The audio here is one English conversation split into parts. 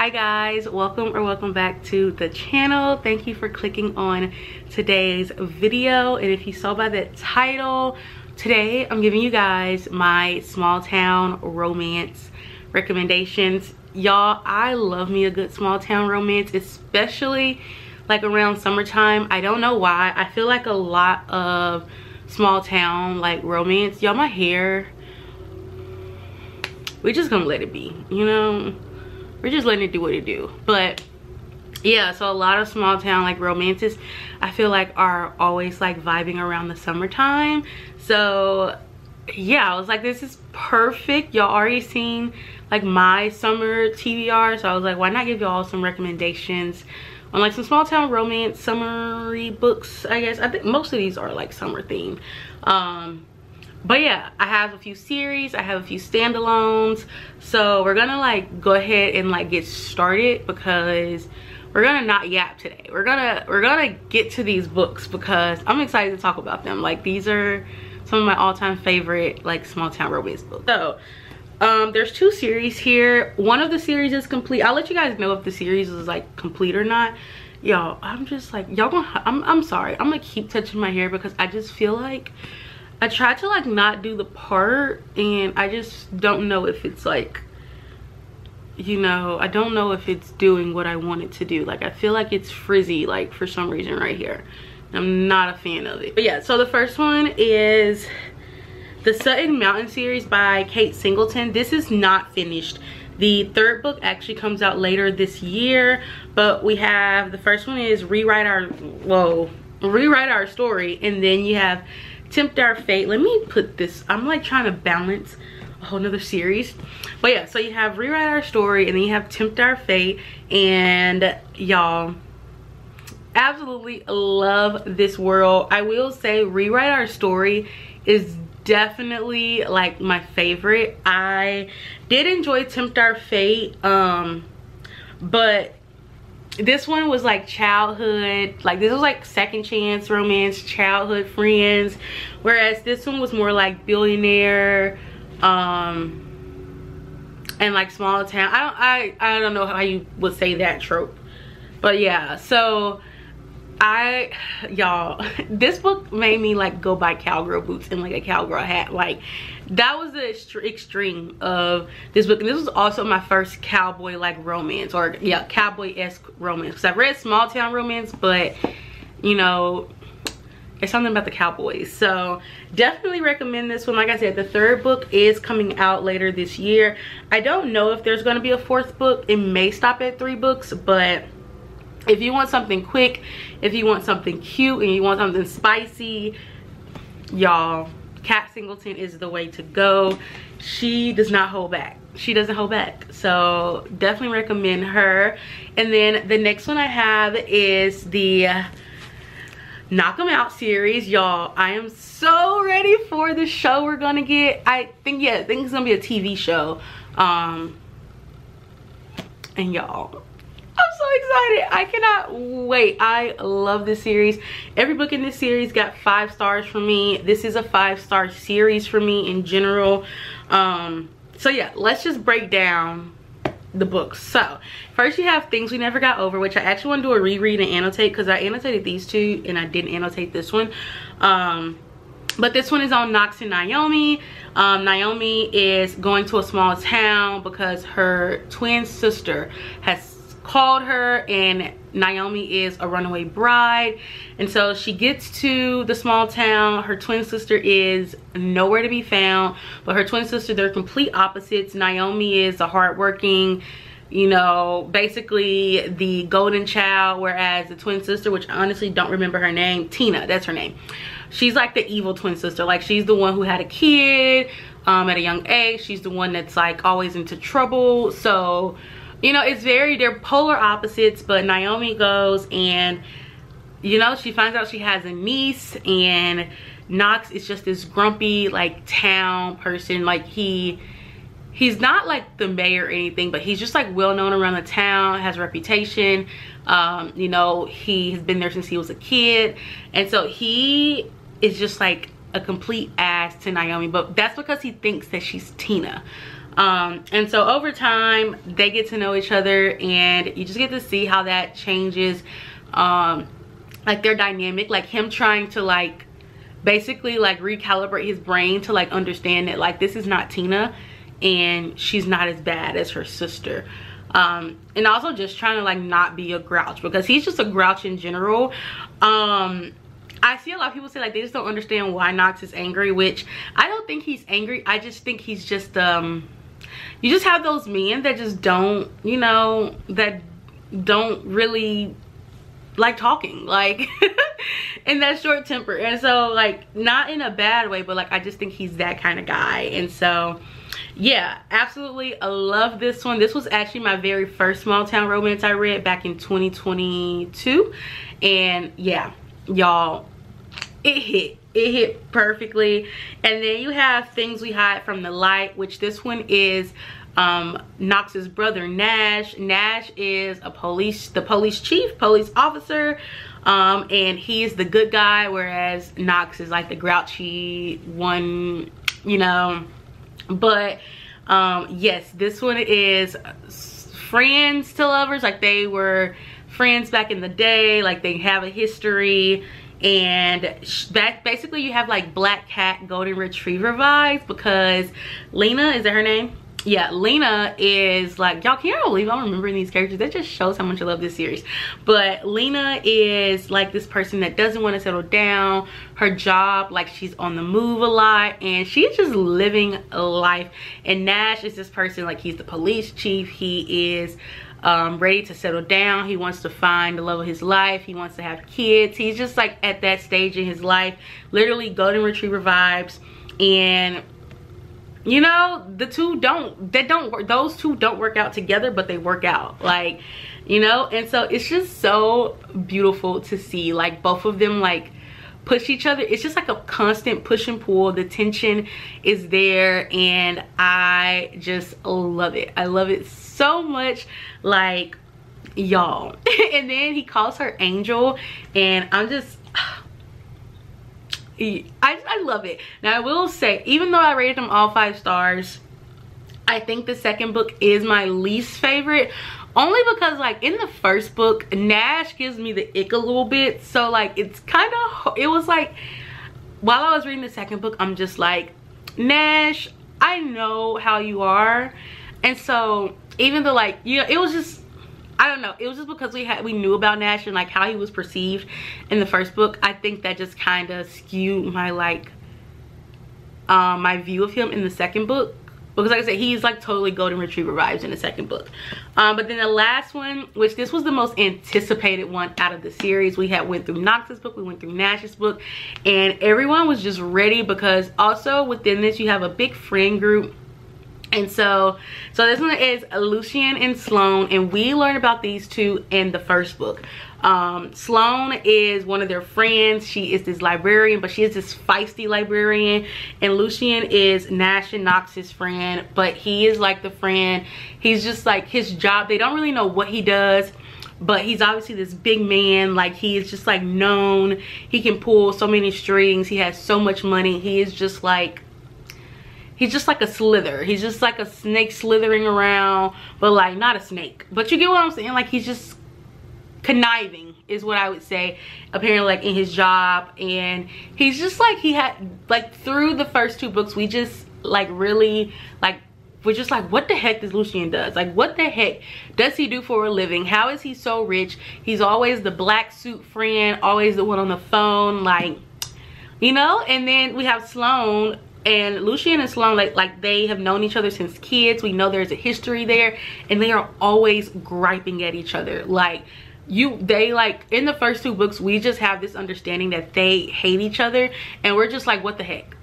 Hi guys, welcome back to the channel. Thank you for clicking on today's video. And if you saw by that title, today I'm giving you guys my small town romance recommendations. Y'all, I love me a good small town romance, especially like around summertime. I don't know why. I feel like a lot of small town like romance, y'all, my hair, we're just gonna let it be, you know, we're just letting it do what it do. But yeah, so a lot of small town like romances I feel like are always like vibing around the summertime. So yeah, I was like, this is perfect. Y'all already seen like my summer TBR, so I was like, why not give y'all some recommendations on like some small town romance summery books. I guess I think most of these are like summer themed. But yeah, I have a few series, I have a few standalones, so we're gonna like go ahead and like get started because we're gonna not yap today. We're gonna get to these books because I'm excited to talk about them. Like, these are some of my all-time favorite like small town romance books. So there's two series here. One of the series is complete. I'll let you guys know if the series is like complete or not. Y'all, I'm just like, y'all gonna, I'm sorry, I'm gonna keep touching my hair because I just feel like I tried to like not do the part and I just don't know if it's like, you know, I don't know if it's doing what I want it to do. Like, I feel like it's frizzy like for some reason right here. I'm not a fan of it. But yeah, so the first one is the Sutton Mountain series by Kate Singleton. This is not finished. The third book actually comes out later this year, but we have, the first one is Rewrite Our Story, and then you have Tempt Our Fate. Let me put this, I'm like trying to balance a whole nother series. But yeah, so you have Rewrite Our Story and then you have Tempt Our Fate, and y'all, absolutely love this world. I will say Rewrite Our Story is definitely like my favorite. I did enjoy Tempt Our Fate, but this one was like childhood, like this was like second chance romance, childhood friends, whereas this one was more like billionaire and like small town. I don't know how you would say that trope, but yeah. So y'all, this book made me like go buy cowgirl boots and like a cowgirl hat. Like, that was the extreme of this book. And this was also my first cowboy like romance, or yeah, cowboy-esque romance, because I've read small town romance, but you know, it's something about the cowboys. So definitely recommend this one. Like I said, the third book is coming out later this year. I don't know if there's going to be a fourth book. It may stop at 3 books, but if you want something quick, if you want something cute, and you want something spicy, y'all, Kat Singleton is the way to go. She does not hold back. She doesn't hold back. So definitely recommend her. And then the next one I have is the Knock 'Em Out series. Y'all, I am so ready for the show we're gonna get. I think it's gonna be a TV show. And y'all, I'm so excited. I cannot wait. I love this series. Every book in this series got 5 stars from me. This is a 5-star series for me in general. So yeah, let's just break down the books. So first you have Things We Never Got Over, which I actually want to do a reread and annotate, because I annotated these two and I didn't annotate this one. But this one is on Knox and Naomi. Naomi is going to a small town because her twin sister has called her, and Naomi is a runaway bride. And so she gets to the small town. Her twin sister is nowhere to be found, but her twin sister, they're complete opposites. Naomi is a hardworking, you know, basically the golden child, whereas the twin sister, which I honestly don't remember her name, Tina, that's her name, she's like the evil twin sister. Like, she's the one who had a kid at a young age. She's the one that's like always into trouble. So, you know, it's very, they're polar opposites. But Naomi goes and, you know, she finds out she has a niece, and Knox is just this grumpy like town person. Like, he's not like the mayor or anything, but he's just like well known around the town, has a reputation. You know, he's been there since he was a kid, and so he is just like a complete ass to Naomi, but that's because he thinks that she's Tina. And so over time they get to know each other, and you just get to see how that changes like their dynamic, like him trying to like basically like recalibrate his brain to like understand that like this is not Tina and she's not as bad as her sister. And also just trying to like not be a grouch, because he's just a grouch in general. I see a lot of people say like they just don't understand why Knox is angry, which I don't think he's angry. I just think he's just you just have those men that just don't, you know, that don't really like talking, like and that short temper. And so like not in a bad way, but like I just think he's that kind of guy. And so yeah, absolutely, I love this one. This was actually my very first small town romance I read back in 2022, and yeah, y'all, it hit perfectly. And then you have Things We Hide from the Light, which this one is Knox's brother Nash. Nash is the police chief, police officer, and he is the good guy, whereas Knox is like the grouchy one, you know. But yes, this one is friends to lovers, like they were friends back in the day, like they have a history. And that basically you have like Black Cat Golden Retriever vibes, because Lena, is that her name? Yeah, Lena is like, y'all can't believe I'm remembering these characters. That just shows how much I love this series. But Lena is like this person that doesn't want to settle down. Her job, like she's on the move a lot, and she's just living life. And Nash is this person, like he's the police chief. He is ready to settle down. He wants to find the love of his life. He wants to have kids. He's just like at that stage in his life, literally Golden Retriever vibes. And you know, those two don't work out together, but they work out, like, you know. And so it's just so beautiful to see like both of them like push each other. It's just like a constant push and pull. The tension is there, and I just love it. I love it so much, like, y'all. And then he calls her Angel, and I'm just I love it. Now I will say, even though I rated them all 5 stars, I think the second book is my least favorite, only because like in the first book Nash gives me the ick a little bit. So like it's kind of, it was like while I was reading the second book, I'm just like, Nash, I know how you are. And so even though like, you know, it was just, I don't know, it was just because we knew about Nash and like how he was perceived in the first book. I think that just kind of skewed my like my view of him in the second book, because like I said, he's like totally Golden Retriever vibes in the second book. But then the last one, which this was the most anticipated one out of the series, we went through Knox's book, we went through Nash's book, and everyone was just ready, because also within this you have a big friend group. And so this one is Lucien and Sloane, and we learn about these two in the first book. Sloane is one of their friends. She is this librarian, but she is this feisty librarian. And Lucien is Nash and Knox's friend, but he is like the friend. He's just like, his job, they don't really know what he does, but he's obviously this big man. Like he is just like known. He can pull so many strings. He has so much money. He is just like, he's just like a slither. He's just like a snake slithering around, but like not a snake. But you get what I'm saying? Like he's just conniving is what I would say, apparently, like in his job. And he's just like, he had like through the first 2 books, we just like really like, we're just like, what the heck does Lucien does? Like what the heck does he do for a living? How is he so rich? He's always the black suit friend, always the one on the phone, like, you know. And then we have Sloane. And Lucien and Sloane, like they have known each other since kids. We know there's a history there, and they are always griping at each other. Like they like in the first 2 books, we just have this understanding that they hate each other, and we're just like, what the heck?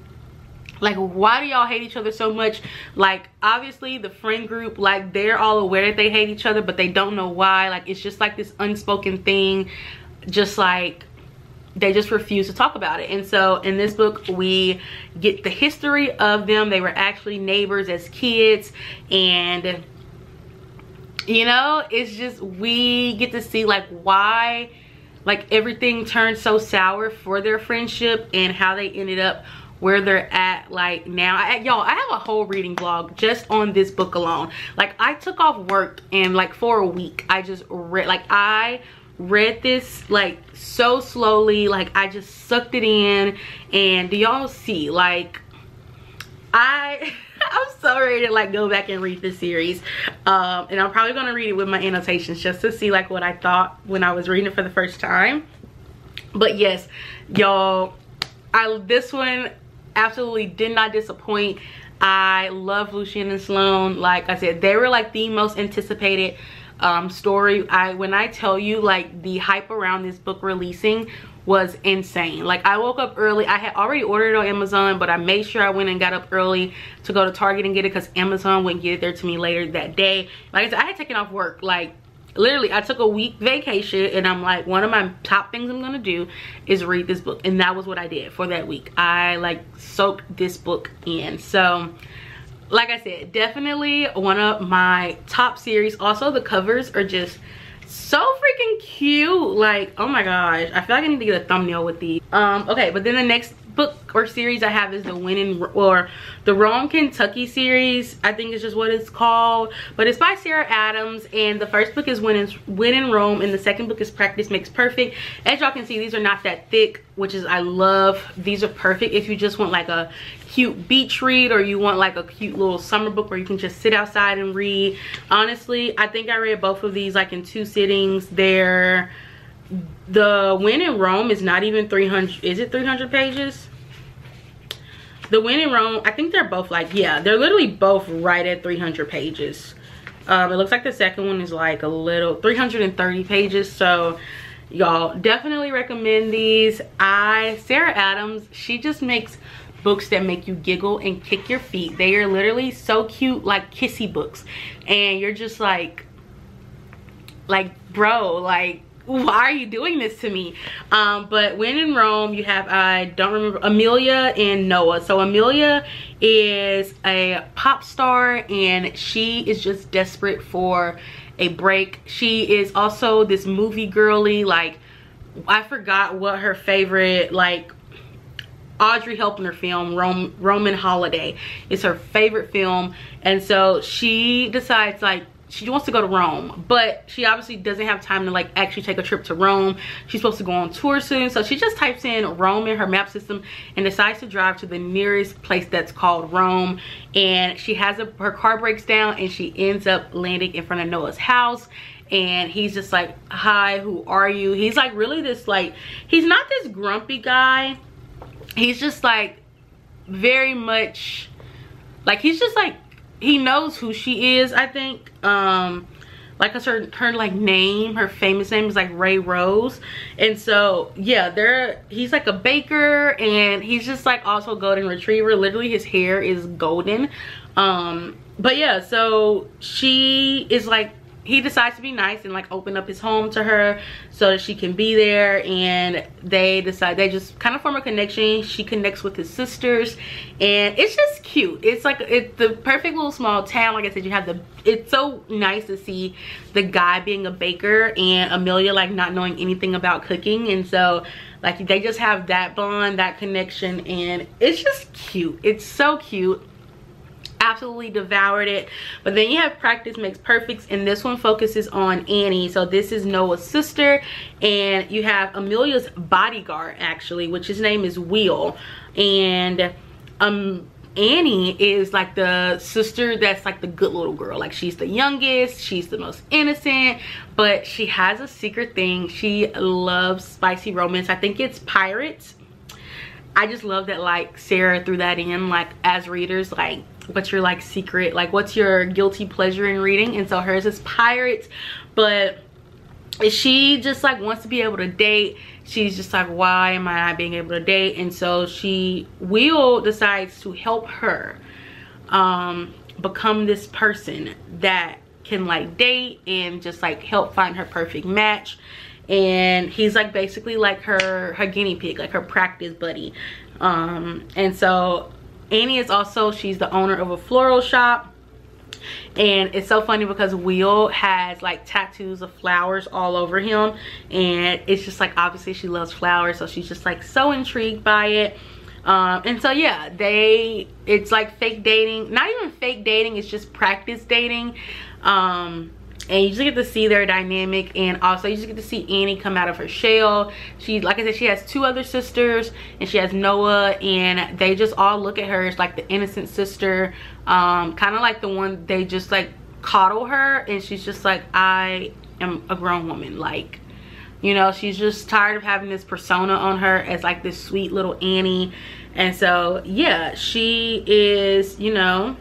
Like, why do y'all hate each other so much? Like obviously the friend group, like they're all aware that they hate each other, but they don't know why. Like it's just like this unspoken thing, just like they just refuse to talk about it. And so in this book we get the history of them. They were actually neighbors as kids, and you know, it's just, we get to see like why like everything turned so sour for their friendship, and how they ended up where they're at like now. Y'all, I have a whole reading vlog just on this book alone. Like, I took off work and like for a week I just read, like I read this like so slowly, like I just sucked it in. And do y'all see, like I'm so ready to like go back and read this series, and I'm probably gonna read it with my annotations just to see like what I thought when I was reading it for the first time. But yes, y'all, this one absolutely did not disappoint. I love Lucien and Sloane. Like I said, they were like the most anticipated story. When I tell you, like, the hype around this book releasing was insane. Like, I woke up early. I had already ordered it on Amazon, but I made sure I went and got up early to go to Target and get it because Amazon wouldn't get it there to me later that day. Like I said, I had taken off work. Like, literally, I took a week vacation, and I'm like, one of my top things I'm gonna do is read this book. And that was what I did for that week. I like soaked this book in. So like I said, definitely one of my top series. Also, the covers are just so freaking cute. Like, oh my gosh, I feel like I need to get a thumbnail with these. Okay, but then the next book or series I have is the the Rome, Kentucky series. I think it's just what it's called, but it's by Sarah Adams, and the first book is When in Rome, and the second book is Practice Makes Perfect. As y'all can see, these are not that thick, which is, I love. These are perfect if you just want like a cute beach read, or you want like a cute little summer book where you can just sit outside and read. Honestly, I think I read both of these like in 2 sittings. The When in Rome is not even 300. Is it 300 pages? The When in Rome, I think they're both like, yeah, they're literally both right at 300 pages. It looks like the second one is like a little 330 pages. So y'all, definitely recommend these. Sarah Adams, she just makes books that make you giggle and kick your feet. They are literally so cute, like kissy books, and you're just like bro, like, why are you doing this to me? But When in Rome, you have, I don't remember, Amelia and Noah. So Amelia is a pop star, and she is just desperate for a break. She is also this movie girly, like, I forgot what her favorite, like, Audrey Hepburn film, Roman Holiday is her favorite film. And so she decides, like, she wants to go to Rome, but she obviously doesn't have time to like actually take a trip to Rome. She's supposed to go on tour soon, so she just types in Rome in her map system and decides to drive to the nearest place that's called Rome. And she has her car breaks down, and she ends up landing in front of Noah's house. And he's just like, hi, who are you? He's like really this, like, he's not this grumpy guy. He's just like very much like, he's just like, he knows who she is, I think. Like her like name, her famous name is like Ray Rose. And so yeah, he's like a baker, and he's just like also a golden retriever. Literally his hair is golden. But yeah, so she is like, he decides to be nice and like open up his home to her so that she can be there. And they just kind of form a connection. She connects with his sisters, and it's just cute. It's like, it's the perfect little small town. Like I said, you have it's so nice to see the guy being a baker and Amelia like not knowing anything about cooking. And so like they just have that bond, that connection, and it's just cute. It's so cute. Absolutely devoured it. But then you have Practice Makes Perfect, and this one focuses on Annie. So this is Noah's sister, and you have Amelia's bodyguard actually, which his name is Will. And Annie is like the sister that's like the good little girl. Like, she's the youngest, she's the most innocent, but she has a secret thing. She loves spicy romance. I think it's pirates. I just love that like Sarah threw that in, like, as readers, like, what's your like secret, like what's your guilty pleasure in reading? And so hers is pirates. But she just like wants to be able to date. She's just like, why am I not being able to date? And so Will decides to help her become this person that can like date and just like help find her perfect match. And he's like basically like her guinea pig, like her practice buddy. And so Annie is also, she's the owner of a floral shop. And it's so funny because Will has like tattoos of flowers all over him, and it's just like, obviously she loves flowers, so she's just like so intrigued by it. And so yeah, it's like fake dating, not even fake dating, it's just practice dating. And you just get to see their dynamic, and also you just get to see Annie come out of her shell. She, like I said, she has 2 other sisters, and she has Noah, and they just all look at her as like the innocent sister, kind of like the one they just like coddle her, and she's just like, I am a grown woman, like, you know, she's just tired of having this persona on her as like this sweet little Annie. And so yeah, she is, you know,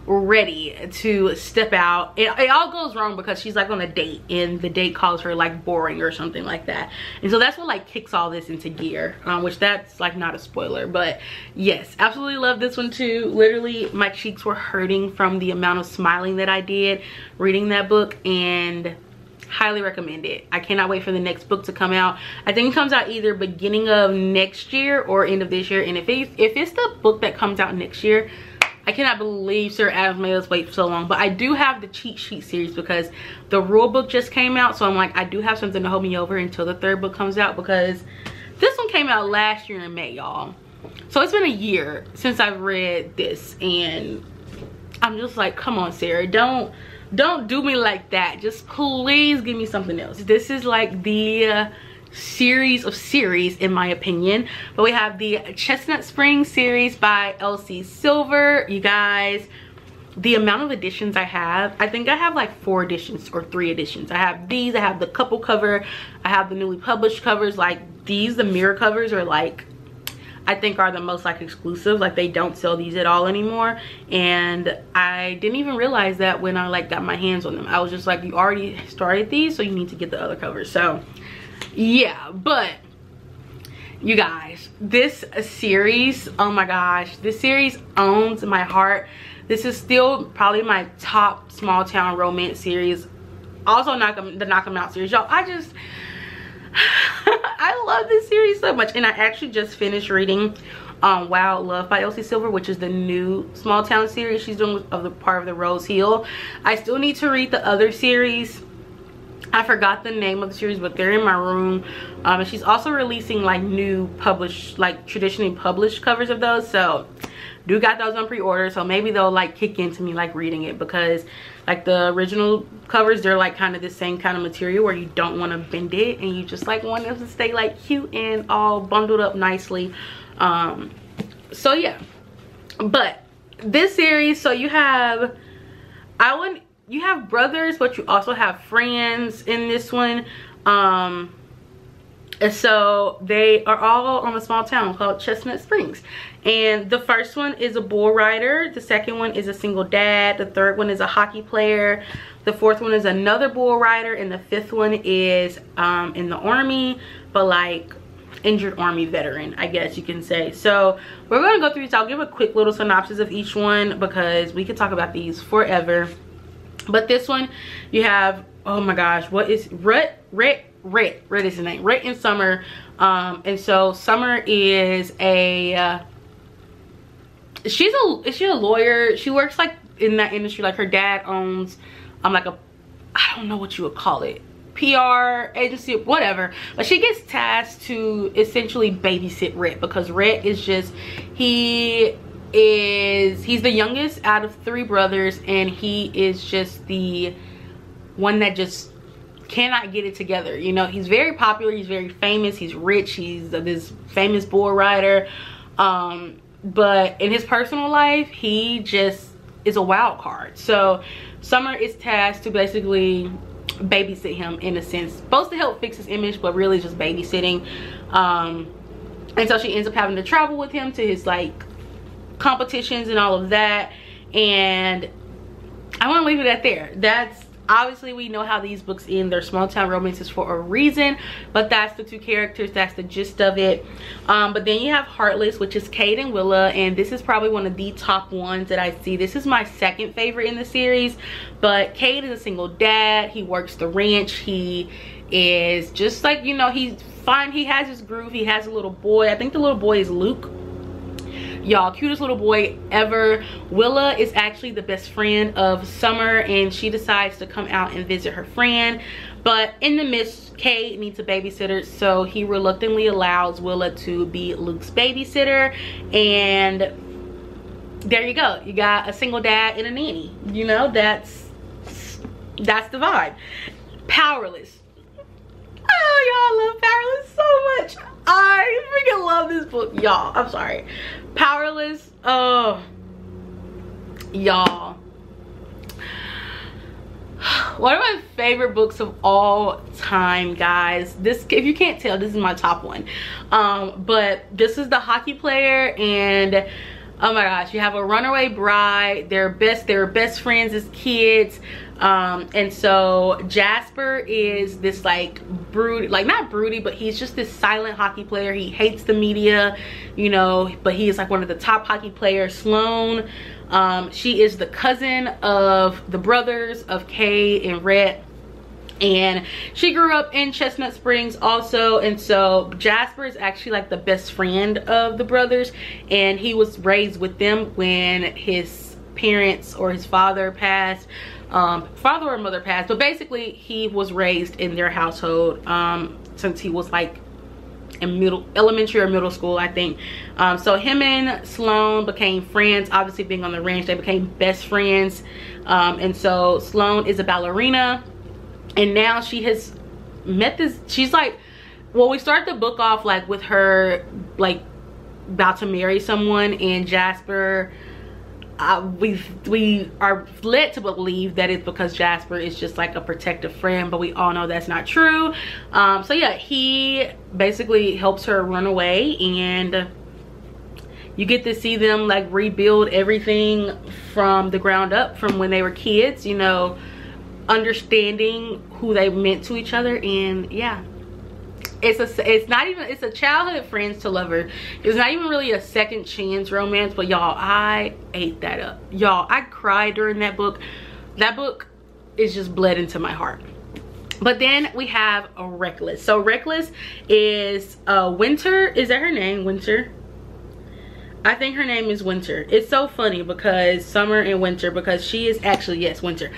ready to step out. It all goes wrong because she's like on a date, and the date calls her like boring or something like that. And so that's what like kicks all this into gear, which that's like not a spoiler, but yes, absolutely love this one too. Literally my cheeks were hurting from the amount of smiling that I did reading that book, and highly recommend it. I cannot wait for the next book to come out. I think it comes out either beginning of next year or end of this year, and if it's the book that comes out next year, I cannot believe Sir Adams made us wait so long. But I do have the cheat sheet series because the rule book just came out, so I'm like, I do have something to hold me over until the 3rd book comes out, because this one came out last year in May, y'all. So it's been a year since I've read this, and I'm just like, come on, Sarah, don't do me like that. Just please give me something else. This is like the series of series in my opinion. But we have the Chestnut Springs series by L.C. Silver. You guys, the amount of editions I have, I think I have like 4 editions or 3 editions. I have these, I have the couple cover, I have the newly published covers. Like these, the mirror covers are like, I think are the most like exclusive. Like they don't sell these at all anymore, and I didn't even realize that when I like got my hands on them. I was just like, you already started these, so you need to get the other covers. So yeah, but you guys, this series, oh my gosh, this series owns my heart. This is still probably my top small town romance series. Also the Knock 'Em Out series, y'all. I love this series so much. And I actually just finished reading Wild Love by L.C. Silver, which is the new small town series she's doing of the part of the Rose Hill. I still need to read the other series. I forgot the name of the series, but they're in my room. And she's also releasing like new published, like traditionally published covers of those. So do got those on pre-order, so maybe they'll like kick into me like reading it, because like the original covers, they're like kind of the same kind of material where you don't want to bend it, and you just like want them to stay like cute and all bundled up nicely. So yeah, but this series, so you have, you have brothers, but you also have friends in this one. And so they are all on a small town called Chestnut Springs. And the first one is a bull rider. The second one is a single dad. The third one is a hockey player. The fourth one is another bull rider. And the fifth one is in the army, but like injured army veteran, I guess you can say. So we're going to go through these. I'll give a quick little synopsis of each one because we could talk about these forever. But this one, you have, oh my gosh, what is Rhett is his name, Rhett and Summer. And so Summer is a is she a lawyer? She works like in that industry. Like her dad owns like a, I don't know what you would call it, PR agency, whatever. But she gets tasked to essentially babysit Rhett, because Rhett is just, he's the youngest out of 3 brothers, and he is just the one that just cannot get it together. You know, he's very popular, he's very famous, he's rich, he's this famous bull rider, but in his personal life he just is a wild card. So Summer is tasked to basically babysit him, in a sense, supposed to help fix his image, but really just babysitting. And so she ends up having to travel with him to his like competitions and all of that. And I want to leave it at there. That's obviously, we know how these books end. They're small town romances for a reason, but that's the 2 characters, that's the gist of it. But then you have Heartless, which is Cade and Willa, and this is probably one of the top ones that I see. This is my second favorite in the series. But Cade is a single dad. He works the ranch. He is just like, you know, he's fine, he has his groove. He has a little boy. I think the little boy is Luke. y'all. Cutest little boy ever. Willa is actually the best friend of Summer, and she decides to come out and visit her friend. But in the midst, Kay needs a babysitter, so he reluctantly allows Willa to be Luke's babysitter. And there you go. You got a single dad and a nanny. You know, that's the vibe. Powerless. Oh, y'all, love Powerless so much. I freaking love this book, y'all. I'm sorry. Powerless. Oh, y'all. One of my favorite books of all time, guys. This, if you can't tell, this is my top one. But this is the hockey player, and oh my gosh, you have a runaway bride. They were best friends as kids. And so Jasper is this like broody, like not broody, but he's just this silent hockey player. He hates the media, you know, but he is like one of the top hockey players. Sloane, she is the cousin of the brothers of Kay and Rhett, and she grew up in Chestnut Springs also. And so Jasper is actually like the best friend of the brothers, and he was raised with them when his parents or his father passed. Father or mother passed, but basically he was raised in their household since he was like in elementary or middle school, I think. So him and Sloane became friends. Obviously, being on the ranch, they became best friends. And so Sloane is a ballerina, and now she has met this, she's like, well, we start the book off like with her like about to marry someone, and Jasper, we are led to believe that it's because Jasper is just like a protective friend, but we all know that's not true. So yeah, he basically helps her run away, and you get to see them like rebuild everything from the ground up, from when they were kids, you know, understanding who they meant to each other. And yeah, it's a childhood friends to lover. It's not even really a second chance romance, but y'all, I ate that up. Y'all, I cried during that book. That book is just bled into my heart. But then we have Reckless. So Reckless is Winter. Is that her name? Winter? I think her name is Winter. It's so funny because Summer and Winter, because she is actually, yes, Winter.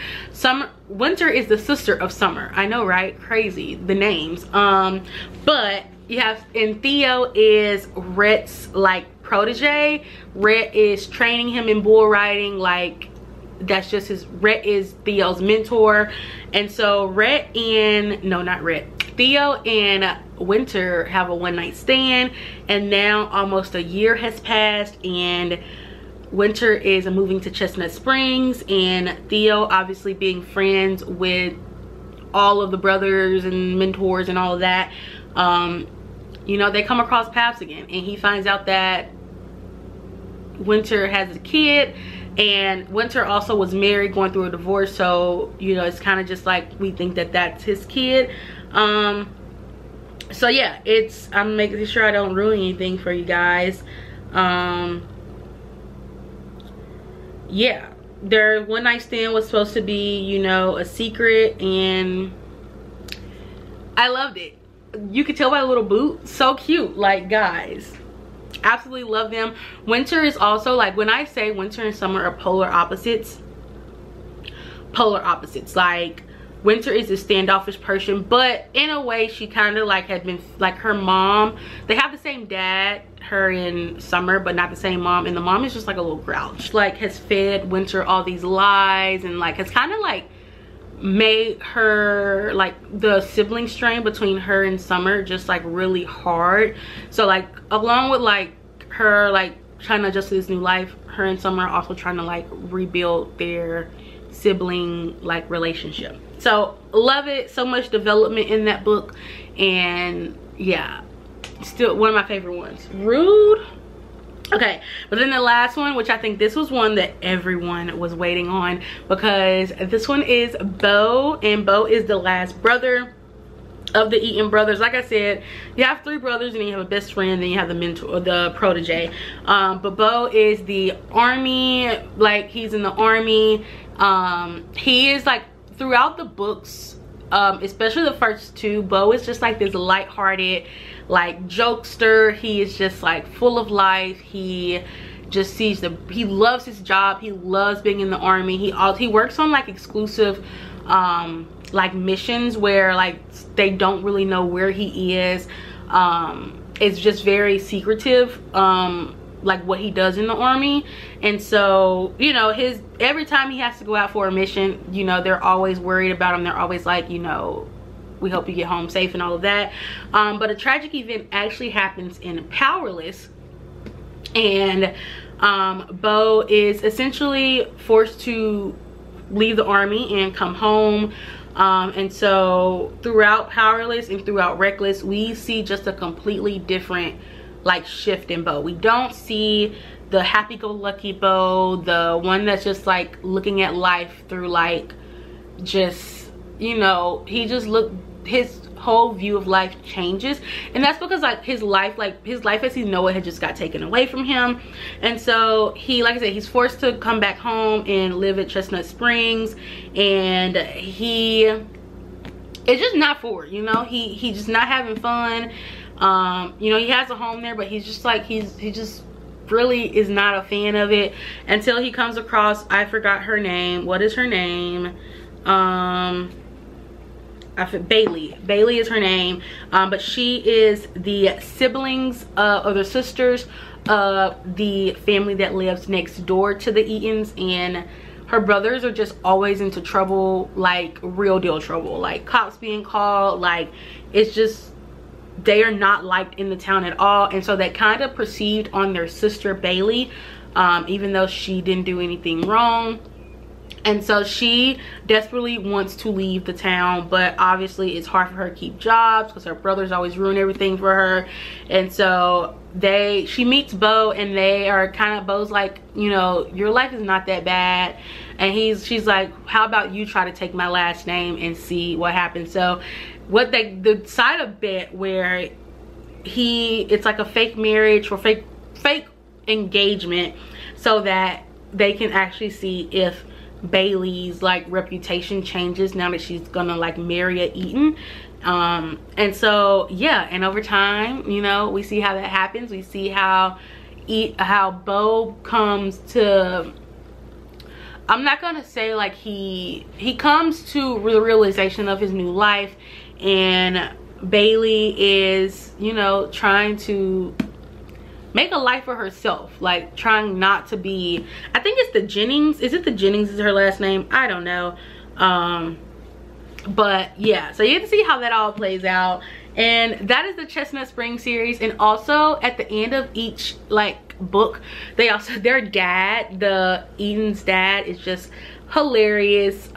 Winter is the sister of Summer. I know, right? Crazy, the names. But you have, and Theo is Rhett's like protege. Rhett is training him in bull riding. Like, that's just Rhett is Theo's mentor. And so Theo and Winter have a one-night stand, and now almost a year has passed, and Winter is moving to Chestnut Springs, and Theo, obviously being friends with all of the brothers and mentors and all of that, you know, they come across paths again, and he finds out that Winter has a kid, and Winter also was married, going through a divorce. So, you know, it's kind of just like we think that that's his kid. So yeah, I'm making sure I don't ruin anything for you guys. Yeah, their one night stand was supposed to be, you know, a secret, and I loved it. You could tell by the little boot, so cute. Like, guys, absolutely love them. Winter is also, like, when I say Winter and Summer are polar opposites, like Winter is a standoffish person, but in a way she kind of like had been like her mom. They have the same dad, her and Summer, but not the same mom, and the mom is just like a little grouch, like has fed Winter all these lies, and like has kind of like made her, like, the sibling strain between her and Summer just like really hard. So like, along with like her like trying to adjust to this new life, her and Summer are also trying to like rebuild their sibling like relationship. So love it. So much development in that book, and yeah, still one of my favorite ones. Rude. Okay, but then the last one, which I think this was one that everyone was waiting on, because this one is Beau, and Beau is the last brother of the Eaton brothers. Like I said, you have 3 brothers, and then you have a best friend, then you have the mentor, the protege. But Beau is the army, like he's in the army. He is like, throughout the books, especially the first 2, Beau is just like this lighthearted, like, jokester. He is just like full of life. He just sees he loves his job, he loves being in the army. He works on like exclusive like missions where like they don't really know where he is. It's just very secretive, like what he does in the army. And so, you know, every time he has to go out for a mission, you know, they're always worried about him. They're always like, you know, we hope you get home safe and all of that. But a tragic event actually happens in Powerless, and Bo is essentially forced to leave the army and come home. And so throughout Powerless and throughout Reckless, we see just a completely different like shift in Bo. We don't see the happy-go-lucky Bo, the one that's just like looking at life through like just, you know, his whole view of life changes. And that's because like his life as he know it had just got taken away from him. And so he, like I said, he's forced to come back home and live at Chestnut Springs, and it's just not for it, you know. He's just not having fun. You know, he has a home there, but he's just like he just really is not a fan of it until he comes across, I forgot her name. What is her name? Bailey is her name, but she is the siblings or the sisters of the family that lives next door to the Eatons, and her brothers are just always into trouble, like real deal trouble, like cops being called, like it's just, they are not liked in the town at all. And so they kind of perceived on their sister Bailey, even though she didn't do anything wrong. And so she desperately wants to leave the town, but obviously it's hard for her to keep jobs because her brothers always ruin everything for her. And so she meets Bo, and they are kind of, Bo's like, you know, your life is not that bad. And she's like, how about you try to take my last name and see what happens. So what they decide a bet where it's like a fake marriage or fake engagement, so that they can actually see if Bailey's like reputation changes now that she's gonna like marry a Eaton. And so yeah, and over time, you know, we see how that happens. We see how Bo comes to, I'm not gonna say like he comes to the realization of his new life, and Bailey is, you know, trying to make a life for herself, like trying not to be, I think it's the Jennings, is it the Jennings is her last name? I don't know. But yeah, so you get to see how that all plays out. And that is the Chestnut Springs series. And also at the end of each like book, their dad, the Eaton's dad, is just hilarious.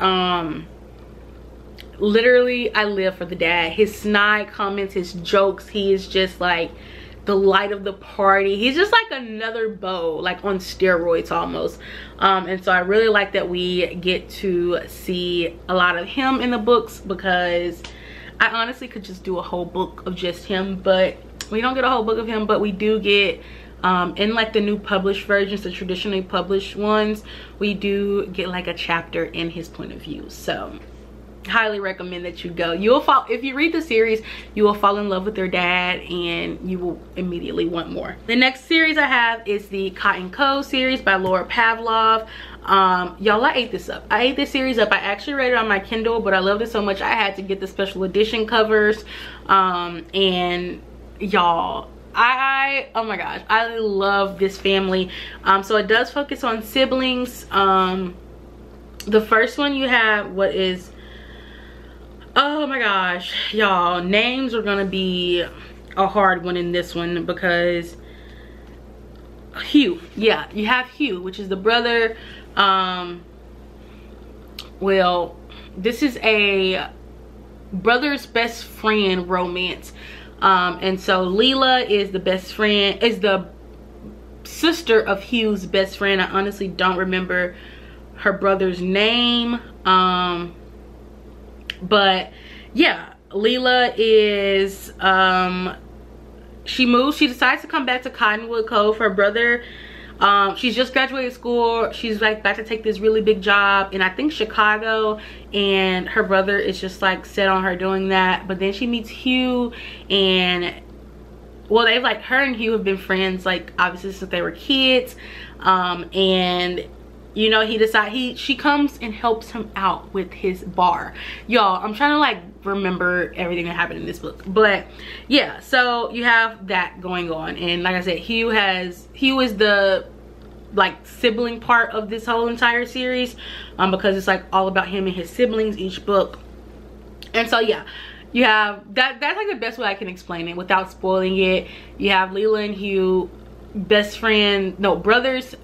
Literally I live for the dad. His snide comments, his jokes, he is just like the light of the party. He's just like another Bo, like on steroids almost. And so I really like that we get to see a lot of him in the books, because I honestly could just do a whole book of just him, but we don't get a whole book of him. But we do get in like the new published versions, the traditionally published ones, we do get like a chapter in his point of view. So highly recommend that you go. If you read the series, you will fall in love with their dad, and you will immediately want more. The next series I have is the Cotton Co series by Laura Pavlov. Y'all, I ate this up. I ate this series up. I actually read it on my Kindle, but I loved it so much I had to get the special edition covers. And y'all, oh my gosh, I love this family. So it does focus on siblings. The first one you have, oh my gosh, y'all, names are gonna be a hard one in this one, because Hugh, yeah, you have Hugh, which is the brother. Well, this is a brother's best friend romance. And so Leela is the sister of Hugh's best friend. I honestly don't remember her brother's name. But yeah, Leela is she decides to come back to Cottonwood Cove. Her brother, she's just graduated school. She's like about to take this really big job in, I think, Chicago, and her brother is just like set on her doing that. But then she meets Hugh, and well, they've like, her and Hugh have been friends like obviously since they were kids. And you know, she comes and helps him out with his bar. Y'all, I'm trying to like remember everything that happened in this book, but yeah, so you have that going on. And like I said, Hugh is the like sibling part of this whole entire series, because it's like all about him and his siblings each book. And so yeah, you have that's like the best way I can explain it without spoiling it. You have Leela and Hugh, brothers,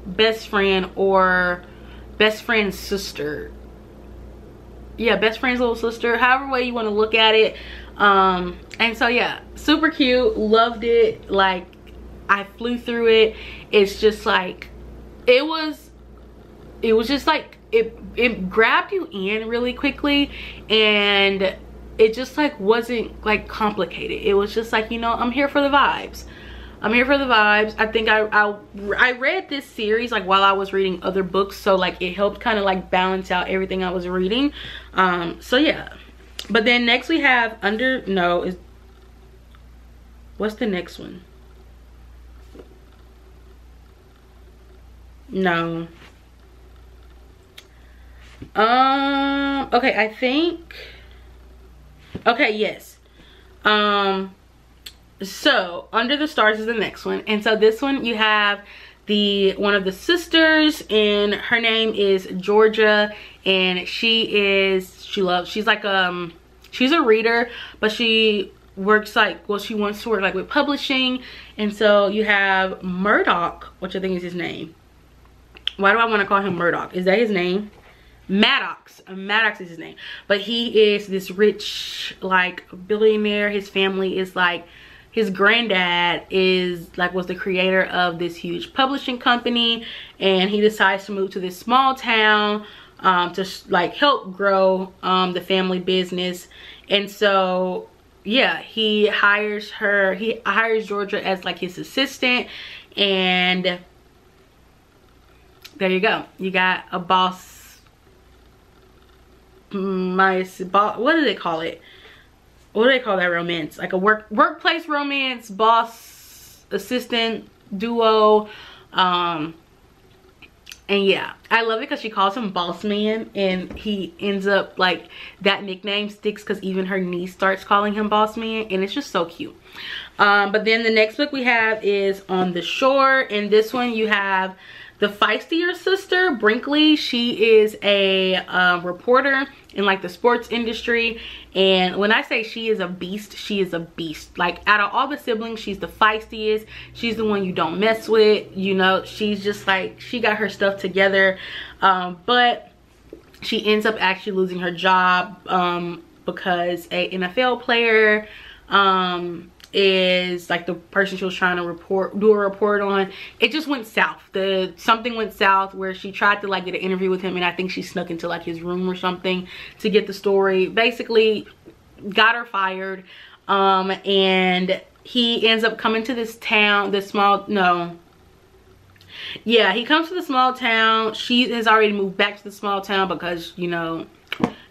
best friend, or best friend's sister. Yeah, best friend's little sister, however way you want to look at it. And so yeah, super cute, loved it. Like, I flew through it. It's just like, it was just like, it grabbed you in really quickly, and it just like wasn't like complicated. It was just like, you know, I'm here for the vibes. I'm here for the vibes. I think I read this series like while I was reading other books, so like it helped kind of like balance out everything I was reading. So yeah. But then next we have what's the next one? No. Okay, I think. Okay, yes. So Under the Stars is the next one, and so this one you have one of the sisters, and her name is Georgia, and she's like she's a reader, but she works like, well, she wants to work like with publishing. And so you have Murdoch, which I think is his name. Why do I want to call him Murdoch? Is that his name? Maddox is his name, but he is this rich like billionaire. His family is like, his granddad was the creator of this huge publishing company, and he decides to move to this small town to like help grow the family business. And so yeah, he hires Georgia as like his assistant, and there you go. You got a boss. What do they call it? What do they call that romance? Like a workplace romance, boss assistant duo. And yeah, I love it because she calls him Boss Man, and he ends up like, that nickname sticks because even her niece starts calling him Boss Man, and it's just so cute. But then the next book we have is On the Shore, and this one you have the feistier sister, Brinkley. She is a reporter in like the sports industry, and when I say she is a beast, she is a beast. Like, out of all the siblings, she's the feistiest. She's the one you don't mess with, you know. She's just like, she got her stuff together, but she ends up actually losing her job because a NFL player is like the person she was trying to do a report on. It just went south. Something went south where she tried to like get an interview with him, and I think she snuck into like his room or something to get the story. Basically got her fired, and he ends up coming to this town, he comes to the small town. She has already moved back to the small town because, you know,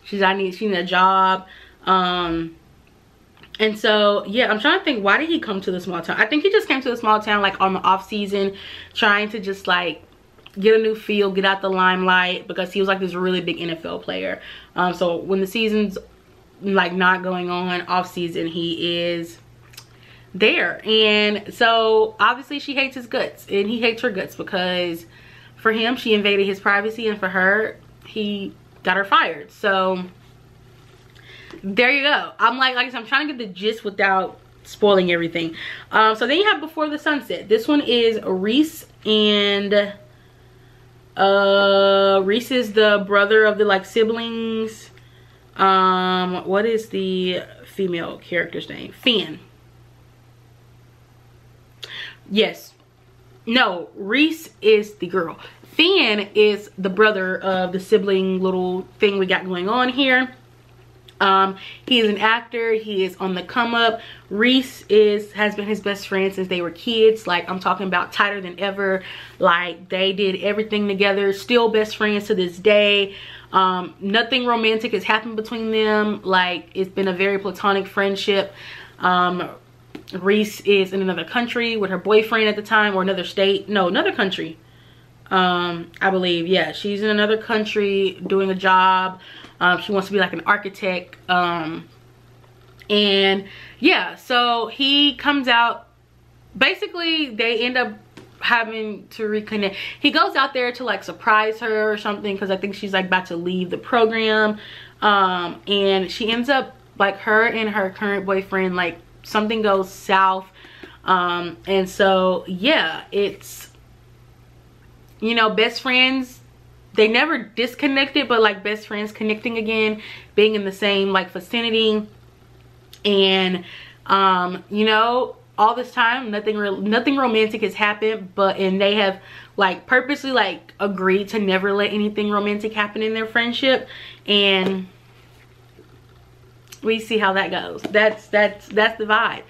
she needs a job. And so yeah, I'm trying to think, why did he come to the small town? I think he just came to the small town like on the off season, trying to just like get a new feel, get out the limelight, because he was like this really big NFL player. So when the season's like not going on, off season, he is there. And so obviously she hates his guts, and he hates her guts, because for him, she invaded his privacy, and for her, he got her fired. So there you go. I'm like I said, I'm trying to get the gist without spoiling everything. So then you have Before the Sunset. This one is Reese, and Reese is the brother of the like siblings. What is the female character's name? Finn. Yes. No, Reese is the girl. Finn is the brother of the sibling little thing we got going on here. He is an actor. He is on the come up. Reese has been his best friend since they were kids. Like, I'm talking about tighter than ever. Like, they did everything together. Still best friends to this day. Nothing romantic has happened between them. Like, it's been a very platonic friendship. Reese is in another country with her boyfriend at the time, or another state. No, another country. I believe, yeah, she's in another country doing a job. She wants to be like an architect. And yeah, so he comes out. Basically, they end up having to reconnect. He goes out there to like surprise her or something, because I think she's like about to leave the program. And she ends up, like, her and her current boyfriend, like, something goes south. And so yeah, it's, you know, best friends, they never disconnected, but like best friends connecting again, being in the same like vicinity. And you know, all this time nothing romantic has happened, and they have like purposely like agreed to never let anything romantic happen in their friendship. And we see how that goes. That's the vibe.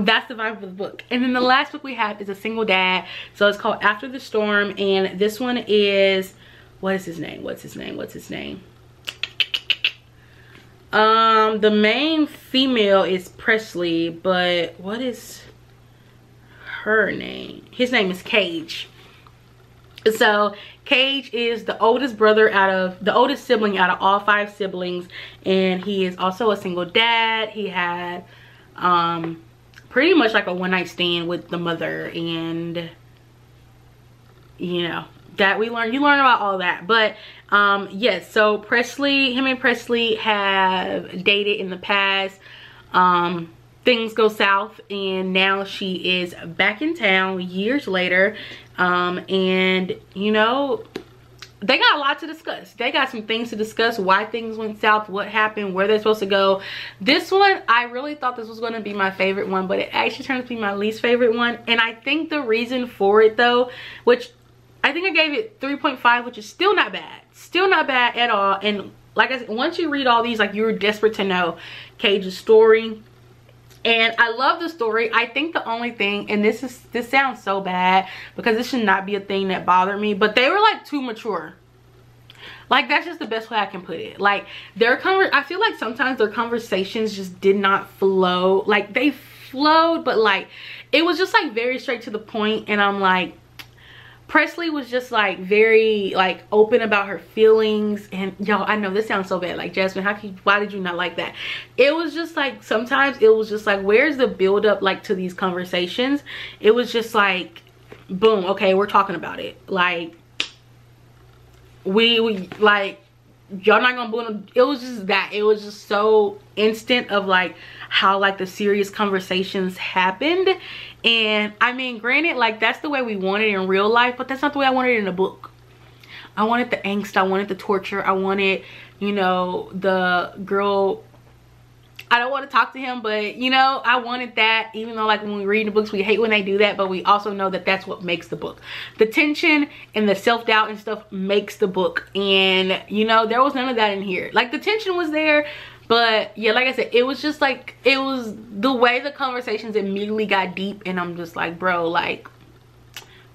That's the vibe of the book. And then the last book we have is a single dad, so it's called After the Storm. And this one is, what is his name? The main female is Presley, but what is her name? His name is Cage. So Cage is the oldest sibling out of all 5 siblings, and he is also a single dad. He had pretty much like a one-night stand with the mother, and you know that you learn about all that. But yes, so him and Presley have dated in the past. Things go south, and now she is back in town years later. And you know, they got a lot to discuss. They got some things to discuss, why things went south, what happened, where they're supposed to go. This one, I really thought this was going to be my favorite one, but it actually turned out to be my least favorite one. And I think the reason for it though, which I think I gave it 3.5, which is still not bad. Still not bad at all. And like I said, once you read all these, like, you're desperate to know Cage's story. And I love the story. I think the only thing, and this sounds so bad because this should not be a thing that bothered me, but they were like too mature. Like, that's just the best way I can put it. Like, I feel like sometimes their conversations just did not flow. Like, they flowed, but like it was just like very straight to the point. And I'm like, Presley was just like very like open about her feelings. And y'all, I know this sounds so bad, like, Jasmine, why did you not like that? It was just like, sometimes it was just like, where's the build up like to these conversations? It was just like, boom, okay, we're talking about it. Like, we like, y'all not gonna boom. It was just that, it was just so instant of like how like the serious conversations happened. And I mean, granted, like, that's the way we want it in real life, but that's not the way I wanted it in a book. I wanted the angst, I wanted the torture, I wanted, you know, the girl, I don't want to talk to him, but you know, I wanted that. Even though like when we read the books, we hate when they do that, but we also know that that's what makes the book. The tension and the self-doubt and stuff makes the book. And you know, there was none of that in here. Like, the tension was there, but yeah, like I said, it was just like, it was the way the conversations immediately got deep. And I'm just like, bro, like,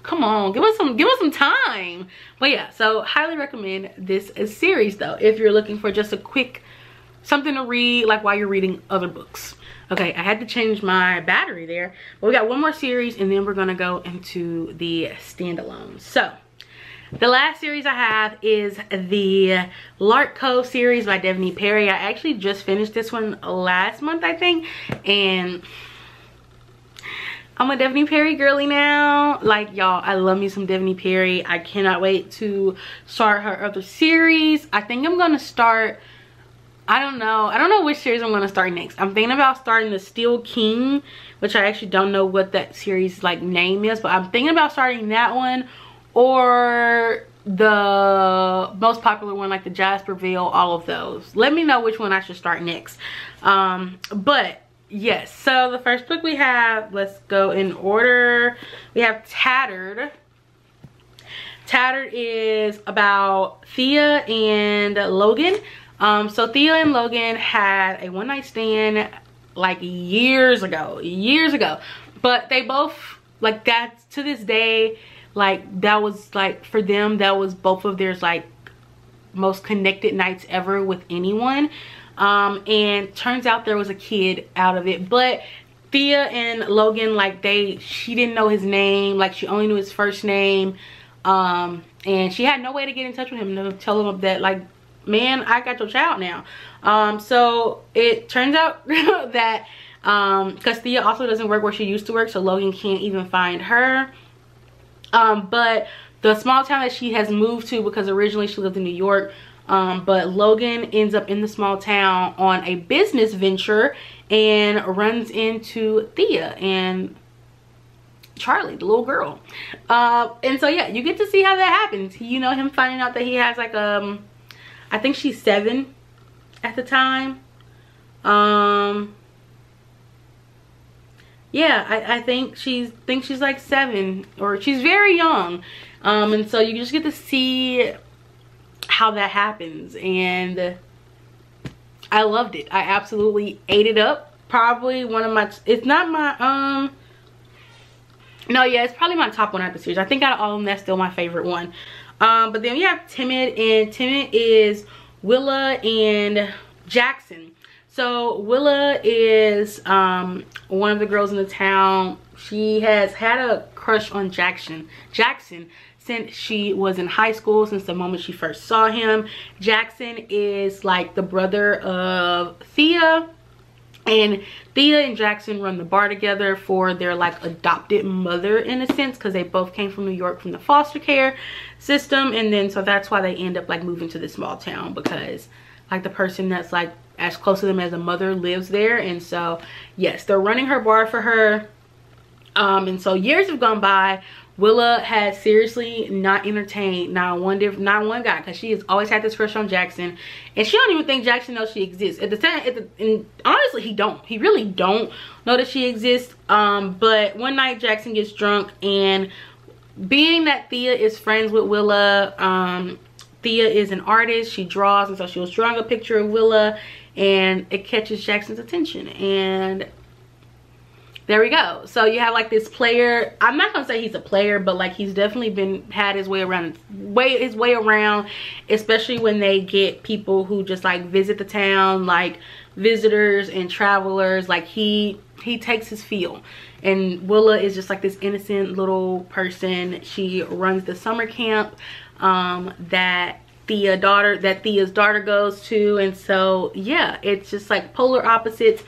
come on, give us some time. But yeah, so highly recommend this series though, if you're looking for just a quick something to read, like, while you're reading other books. Okay, I had to change my battery there, but we got one more series and then we're gonna go into the standalone. So the last series I have is the Lark Cove series by Devney Perry. I actually just finished this one last month, I think, and I'm a Devney Perry girly now. Like, y'all, I love me some Devney Perry. I cannot wait to start her other series. I think I'm gonna start, I don't know which series I'm gonna start next. I'm thinking about starting the Steel King, which I actually don't know what that series like name is, but I'm thinking about starting that one, or the most popular one, like the Jasperville, all of those. Let me know which one I should start next. But yes, so the first book we have, let's go in order. We have Tattered. Tattered is about Thea and Logan. So Thea and Logan had a one-night stand like years ago, but they both, like, that to this day, like, that was like, for them, that was both of their like most connected nights ever with anyone. And turns out there was a kid out of it, but Thea and Logan, like she didn't know his name, like she only knew his first name, and she had no way to get in touch with him to tell him that, like, man, I got your child now. So it turns out that because Thea also doesn't work where she used to work, so Logan can't even find her. But the small town that she has moved to, because originally she lived in New York, but Logan ends up in the small town on a business venture and runs into Thea and Charlie, the little girl. And so yeah, you get to see how that happens. You know, him finding out that he has like I think she's 7 at the time. Yeah, I think she's like 7, or she's very young. And so you just get to see how that happens, and I loved it. I absolutely ate it up. Probably one of my, it's not my no, yeah, it's probably my top one out of the series. I think out of all of them, that's still my favorite one. But then we have Timid, and Timid is Willa and Jackson. So Willa is one of the girls in the town. She has had a crush on Jackson since she was in high school, since the moment she first saw him. Jackson is like the brother of Thea, and Thea and Jackson run the bar together for their like adopted mother, in a sense, because they both came from New York from the foster care system. And then so that's why they end up like moving to this small town, because like the person that's like as close to them as a mother lives there. And so yes, they're running her bar for her. And so years have gone by. Willa has seriously not entertained not one guy, because she has always had this crush on Jackson, and she don't even think Jackson knows she exists at the time. And honestly, he really don't know that she exists. But one night Jackson gets drunk, and being that Thea is friends with Willa, Thea is an artist, she draws, and so she was drawing a picture of Willa, and it catches Jackson's attention, and there we go. So you have like this player. I'm not gonna say he's a player, but like he's definitely had his way around, especially when they get people who just like visit the town, like visitors and travelers. Like he takes his feel. And Willa is just like this innocent little person. She runs the summer camp that Thea's daughter goes to. And so yeah, it's just like polar opposites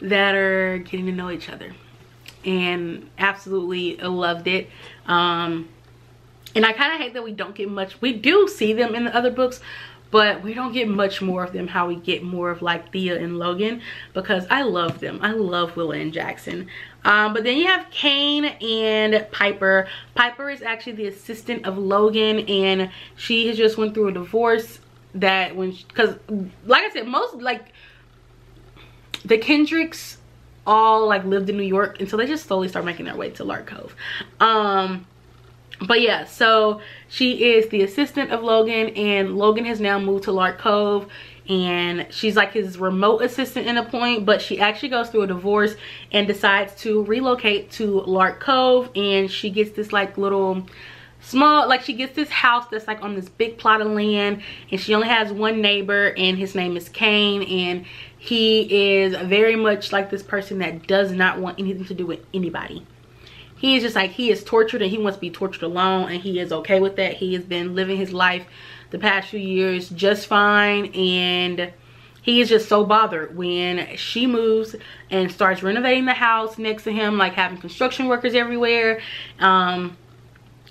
that are getting to know each other, and absolutely loved it. And I kind of hate that we don't get much. We do see them in the other books, but we don't get much more of them, how we get more of like Thea and Logan, because I love them. I love Willa and Jackson. But then you have Kane and Piper. Piper is actually the assistant of Logan, and she has just went through a divorce. That because like I said, most like the Kendricks all like lived in New York, and so they just slowly start making their way to Lark Cove. But yeah, so she is the assistant of Logan, and Logan has now moved to Lark Cove, and she's like his remote assistant in a point, but she actually goes through a divorce and decides to relocate to Lark Cove. And she gets this like little small, like she gets this house that's like on this big plot of land, and she only has one neighbor, and his name is Kane, and he is very much like this person that does not want anything to do with anybody. He is just like, he is tortured, and he wants to be tortured alone, and he is okay with that. He has been living his life the past few years just fine, and he is just so bothered when she moves and starts renovating the house next to him, like having construction workers everywhere. And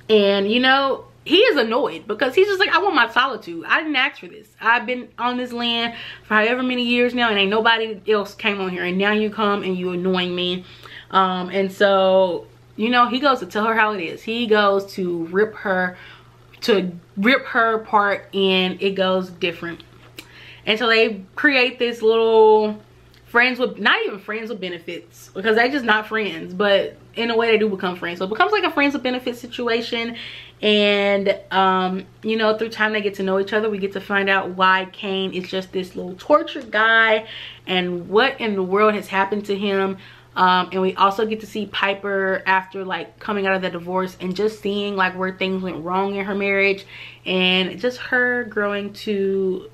you know, he is annoyed because he's just like, I want my solitude. I didn't ask for this. I've been on this land for however many years now, and ain't nobody else came on here, and now you come and you annoying me. And so, you know, he goes to tell her how it is. He goes to rip her apart, and it goes different. And so they create this little friends with, not even friends with benefits, because they're just not friends, but in a way they do become friends. So it becomes like a friends with benefits situation. And you know, through time they get to know each other. We get to find out why Kane is just this little tortured guy, and what in the world has happened to him. And we also get to see Piper after like coming out of the divorce, and just seeing like where things went wrong in her marriage, and just her growing to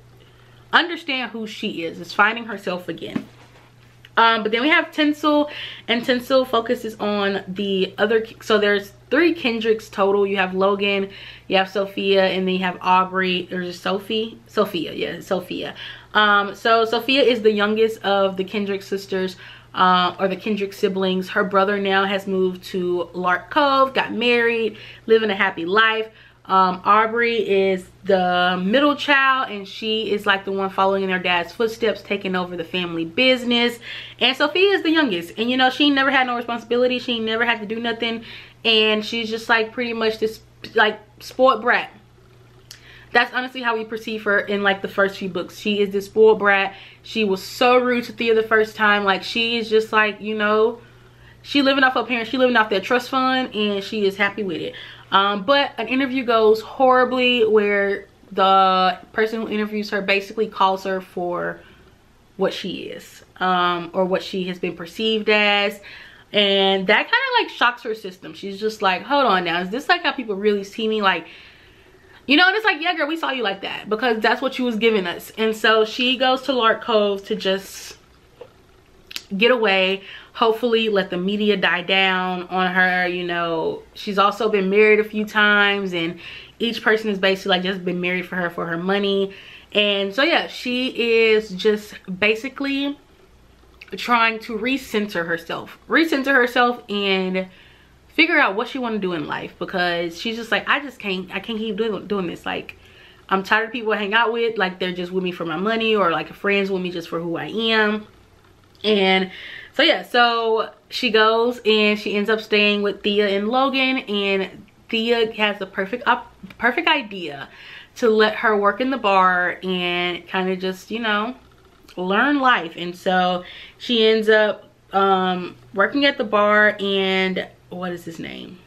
understand who she is finding herself again. But then we have Tinsel, and Tinsel focuses on the other, so there's 3 Kendricks total. You have Logan, you have Sophia, and then you have Aubrey, or just Sophia, yeah, Sophia. So Sophia is the youngest of the Kendrick sisters, or the Kendrick siblings. Her brother now has moved to Lark Cove, got married, living a happy life. Aubrey is the middle child, and she is like the one following in her dad's footsteps, taking over the family business. And Sophia is the youngest, and you know, she never had no responsibility, she never had to do nothing, and she's just like pretty much this like spoiled brat. That's honestly how we perceive her in like the first few books. She is this spoiled brat. She was so rude to Thea the first time. Like, she is just like, you know, she living off her parents, she living off their trust fund, and she is happy with it. But an interview goes horribly, where the person who interviews her basically calls her for what she is, or what she has been perceived as. And that kind of like shocks her system. She's just like, hold on now, is this like how people really see me? Like, you know, and it's like, yeah girl, we saw you like that, because that's what you was giving us. And so she goes to Lark Cove to just get away, hopefully let the media die down on her. You know, she's also been married a few times, and each person is basically like just been married for her money. And so yeah, she is just basically trying to recenter herself and figure out what she want to do in life, because she's just like, I can't keep doing this. Like, I'm tired of people I hang out with, like they're just with me for my money, or like friends with me just for who I am. And so yeah, so she goes and she ends up staying with Thea and Logan, and Thea has the perfect idea to let her work in the bar and kind of just, you know, learn life. And so she ends up working at the bar, and what is his name?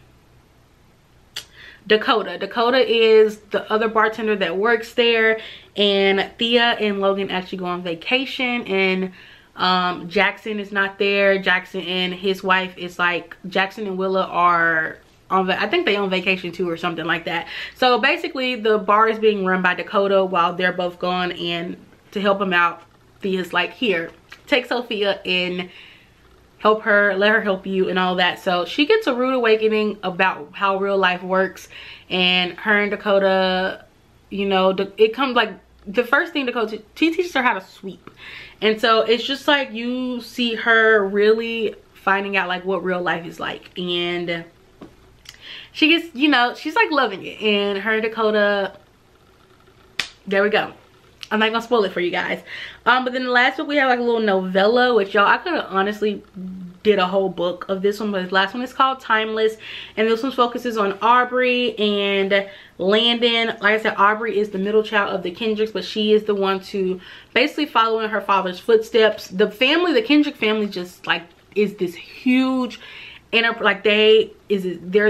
Dakota is the other bartender that works there, and Thea and Logan actually go on vacation, and Jackson is not there. Jackson and his wife is like, Jackson and Willa are on, I think they on vacation too or something like that. So basically the bar is being run by Dakota while they're both gone, and to help him out, Thea's like, here, take Sophia and help her, let her help you and all that. So she gets a rude awakening about how real life works, and her and Dakota, you know, it comes like, the first thing Dakota, she teaches her how to sweep. And so it's just like, you see her really finding out like what real life is like, and she gets, you know, she's like loving it. And her and Dakota, there we go. I'm not gonna spoil it for you guys. But then the last book we have like a little novella, which y'all, I could have honestly did a whole book of this one, but the last one is called Timeless, and this one focuses on Aubrey and Landon. Like I said, Aubrey is the middle child of the Kendricks, but she is the one to basically follow in her father's footsteps. The family, the Kendrick family, just like is this huge, like they're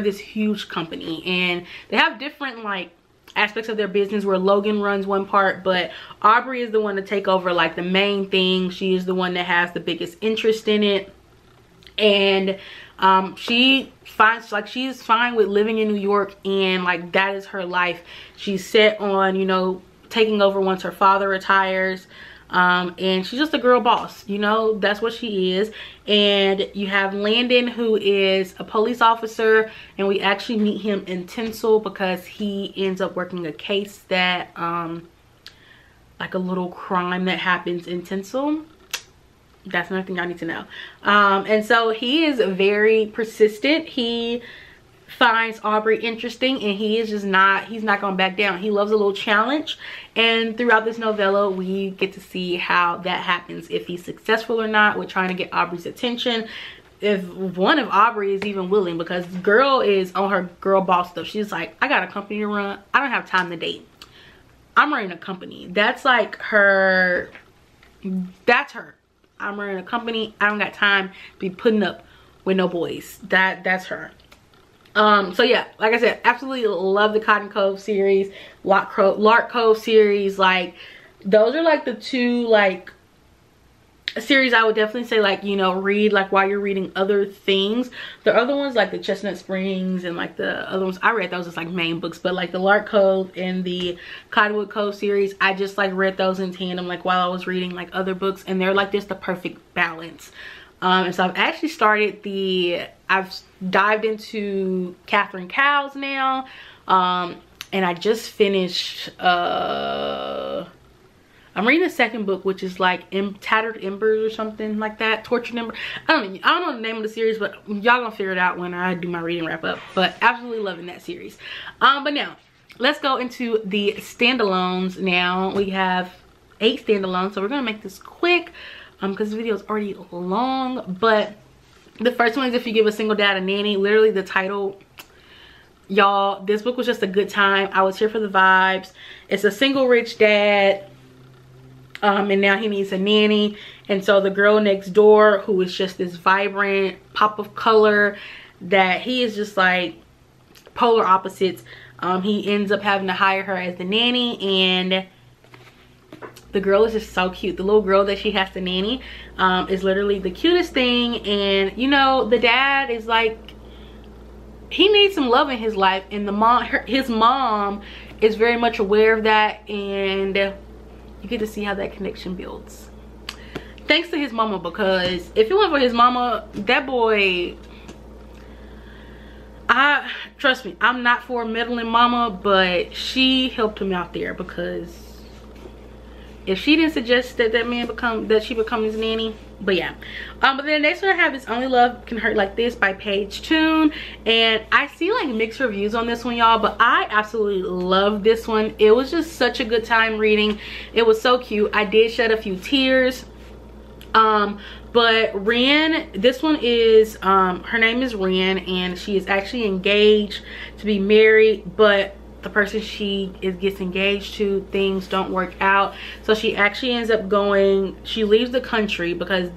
this huge company, and they have different like aspects of their business, where Logan runs one part, but Aubrey is the one to take over like the main thing. She is the one that has the biggest interest in it, and she finds like she's fine with living in New York, and like that is her life. She's set on, you know, taking over once her father retires. And she's just a girl boss, you know, that's what she is. And you have Landon, who is a police officer, and we actually meet him in Tinsel because he ends up working a case that like a little crime that happens in Tinsel. That's another thing I need to know. And so he is very persistent. He finds Aubrey interesting, and he is just he's not gonna back down. He loves a little challenge, and throughout this novella we get to see how that happens, if he's successful or not with trying to get Aubrey's attention, if one of Aubrey is even willing, because girl is on her girl boss stuff. She's like, I got a company to run, I don't have time to date, I'm running a company. That's like her, that's her. I'm running a company, I don't got time to be putting up with no boys. That's her. So yeah, like I said, absolutely love the Cotton Cove series, Lark Cove series. Like, those are like the two like series I would definitely say, like, you know, read like while you're reading other things. The other ones like the Chestnut Springs and like the other ones, I read those as like main books, but like the Lark Cove and the Cottonwood Cove series, I just like read those in tandem like while I was reading like other books, and they're like just the perfect balance. And so I've actually started I've dived into Catherine Cowles now, and I just finished I'm reading the second book, which is like Tattered Embers or something like that. Tortured Embers. I don't know the name of the series, but y'all gonna figure it out when I do my reading wrap up. But absolutely loving that series. But now let's go into the standalones. Now we have 8 standalones, so we're gonna make this quick because the video is already long. But the first one is If You Give a Single Dad a Nanny. Literally the title, y'all, this book was just a good time. I was here for the vibes. It's a single rich dad, and now he needs a nanny, and so the girl next door, who is just this vibrant pop of color, that he is just like polar opposites, he ends up having to hire her as the nanny, and the girl is just so cute. The little girl that she has to nanny is literally the cutest thing, and you know, the dad is like, he needs some love in his life, and his mom is very much aware of that, and you get to see how that connection builds thanks to his mama, because if it weren't for his mama, that boy, trust me, I'm not for a meddling mama, but she helped him out there, because if she didn't suggest that she become his nanny. But yeah, but then the next one I have is Only Love Can Hurt Like This by Paige Toon, and I see like mixed reviews on this one, y'all, but I absolutely love this one. It was just such a good time reading. It was so cute. I did shed a few tears. But Ren, this one is her name is Ren, and she is actually engaged to be married, but the person she gets engaged to, things don't work out, so she actually ends up she leaves the country, because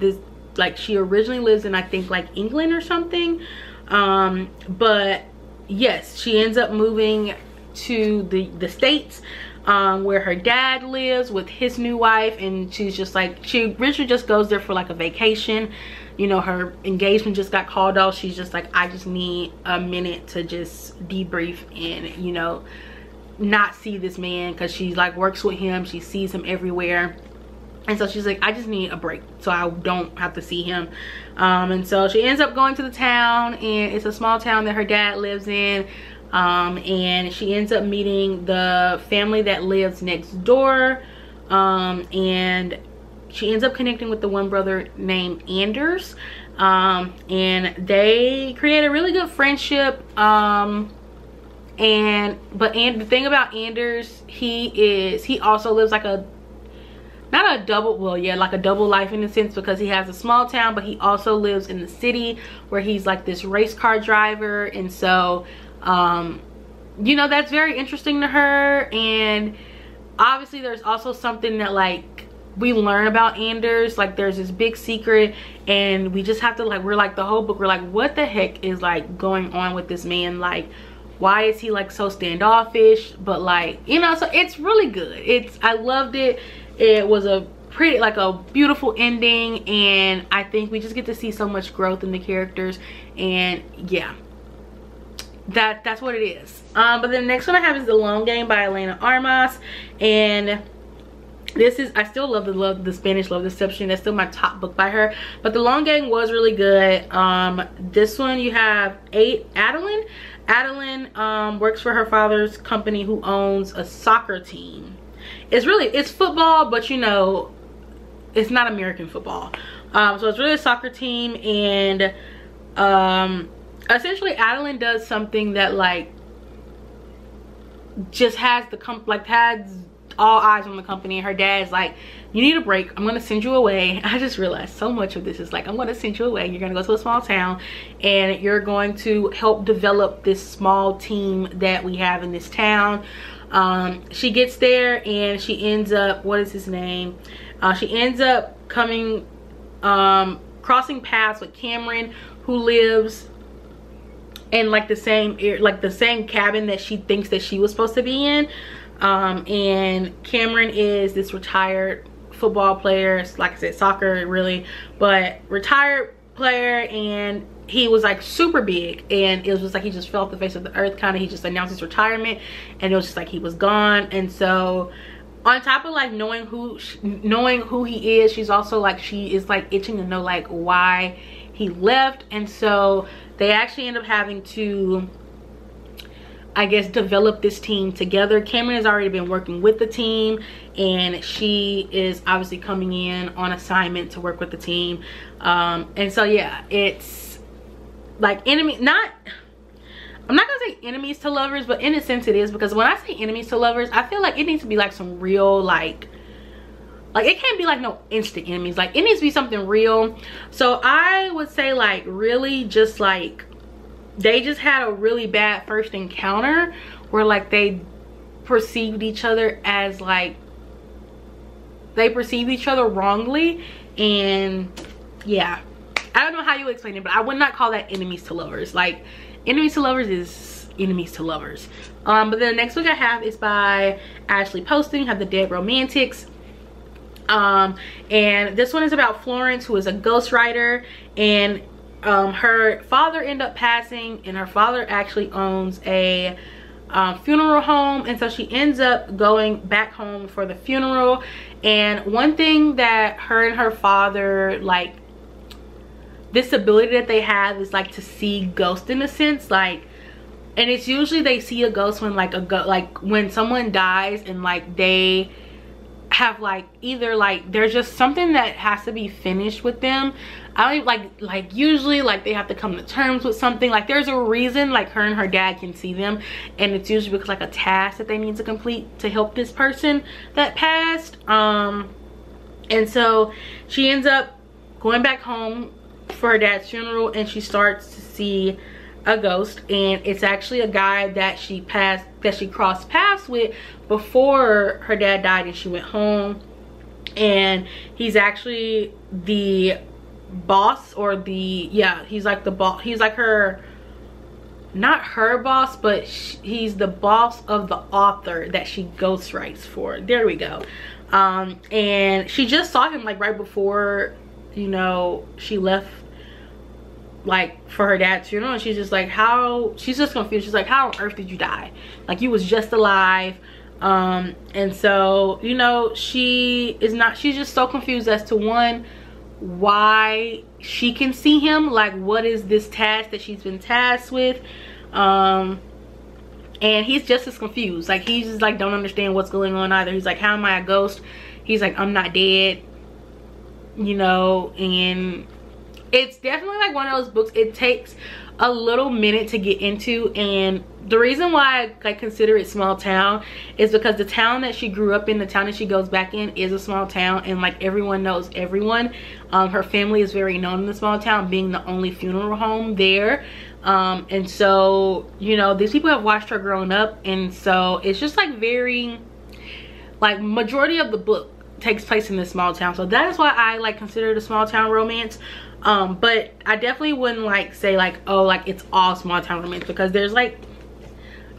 she originally lives in, I think, like England or something, but yes, she ends up moving to the States, where her dad lives with his new wife, and she's just like, she originally just goes there for like a vacation. You know, her engagement just got called off. She's just like, I just need a minute to just debrief and, you know, not see this man, because she like works with him, she sees him everywhere, and so she's like, I just need a break so I don't have to see him. And so she ends up going to the town, and it's a small town that her dad lives in, and she ends up meeting the family that lives next door, and she ends up connecting with the one brother named Anders, and they create a really good friendship. But the thing about Anders, he also lives like like a double life in a sense, because he has a small town, but he also lives in the city where he's like this race car driver, and so you know, that's very interesting to her. And obviously there's also something that like we learn about Anders, like there's this big secret, and we just have to like, we're like, the whole book we're like, what the heck is like going on with this man? Like, why is he like so standoffish? But like, you know, so it's really good. I loved it. It was a pretty, like a beautiful ending, and I think we just get to see so much growth in the characters, and yeah, that's what it is. But the next one I have is The Long Game by Elena Armas, and this is, I still love the Spanish Love Deception. That's still my top book by her, but The Long Game was really good. This one you have Adeline. Adeline works for her father's company, who owns a soccer team. It's football, but you know, it's not American football. So it's really a soccer team, and essentially Adeline does something that like just has has all eyes on the company, and her dad's like, you need a break, I'm gonna send you away. I just realized so much of this is like, I'm gonna send you away, you're gonna go to a small town, and you're going to help develop this small team that we have in this town. She gets there, and she ends up, what is his name, she ends up crossing paths with Cameron, who lives in like the same cabin that she thinks that she was supposed to be in. And Cameron is this retired football player, like I said, soccer really, but retired player, and he was like super big, and it was just like he just fell off the face of the earth kind of. He just announced his retirement, and it was just like he was gone. And so on top of like knowing who he is, she's also like, she is like itching to know like why he left. And so they actually end up having to, I guess, develop this team together. Cameron has already been working with the team, and she is obviously coming in on assignment to work with the team. And so yeah, it's like I'm not gonna say enemies to lovers, but in a sense it is, because when I say enemies to lovers, I feel like it needs to be like some real like it can't be like no instant enemies. Like it needs to be something real. So I would say like really just like they just had a really bad first encounter where like they perceived each other as like, they perceived each other wrongly. And yeah, I don't know how you explain it, but I would not call that enemies to lovers. Like enemies to lovers is enemies to lovers. But then the next book I have is by Ashley Poston, have The Dead Romantics. And this one is about Florence, who is a ghostwriter, and her father ended up passing, and her father actually owns a funeral home, and so she ends up going back home for the funeral. And one thing that her and her father, like this ability that they have is like to see ghosts in a sense, like, and it's usually they see a ghost when like when someone dies, and like they have like either like there's just something that has to be finished with them. I don't even like usually like they have to come to terms with something. Like there's a reason like her and her dad can see them, and it's usually because like a task that they need to complete to help this person that passed. And so she ends up going back home for her dad's funeral, and she starts to see a ghost, and it's actually a guy that she crossed paths with before her dad died and she went home. And he's actually the boss, or he's like the boss, he's like her, not her boss, but he's the boss of the author that she ghostwrites for. There we go. And she just saw him like right before, you know, she left like for her dad's funeral, and she's just like, she's just confused. She's like, how on earth did you die? Like you was just alive. And so, you know, she's just so confused as to one, why she can see him, like what is this task that she's been tasked with. And he's just as confused. Like he's just like don't understand what's going on either. He's like, how am I a ghost? He's like, I'm not dead, you know. And it's definitely like one of those books, it takes a little minute to get into. And the reason why I consider it small town is because the town that she grew up in, the town that she goes back in, is a small town, and like everyone knows everyone. Her family is very known in the small town, being the only funeral home there. And so, you know, these people have watched her growing up, and so it's just like very, like majority of the book takes place in this small town. So that is why I like consider it a small town romance. But I definitely wouldn't like say like, oh, like it's all small town romance, because there's like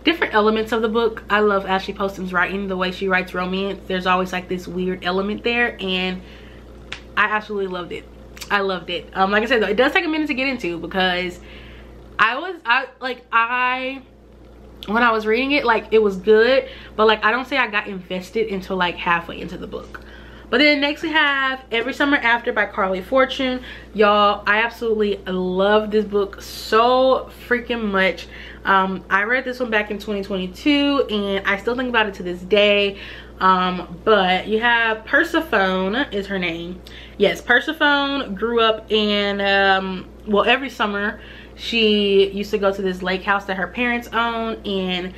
different elements of the book. I love Ashley Poston's writing, the way she writes romance. There's always like this weird element there, and I absolutely loved it. I loved it. Like I said though, it does take a minute to get into, because when I was reading it, like it was good, but like I don't say I got invested until like halfway into the book. But then next we have Every Summer After by Carly Fortune. Y'all, I absolutely love this book so freaking much. I read this one back in 2022, and I still think about it to this day. But you have Persephone is her name. Yes, Persephone grew up in, well, every summer she used to go to this lake house that her parents own, and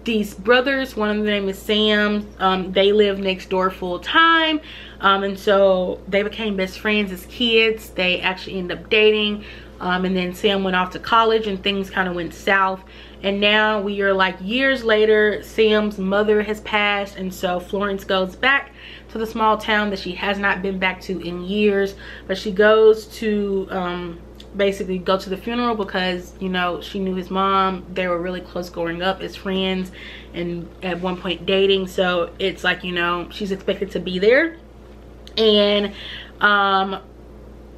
these brothers, one of them name is Sam, they live next door full time, and so they became best friends as kids. They actually ended up dating, and then Sam went off to college, and things kind of went south. And now we are like years later, Sam's mother has passed, and so Florence goes back to the small town that she has not been back to in years. But she goes to basically go to the funeral because, you know, she knew his mom. They were really close growing up as friends and at one point dating. So it's like, you know, she's expected to be there. And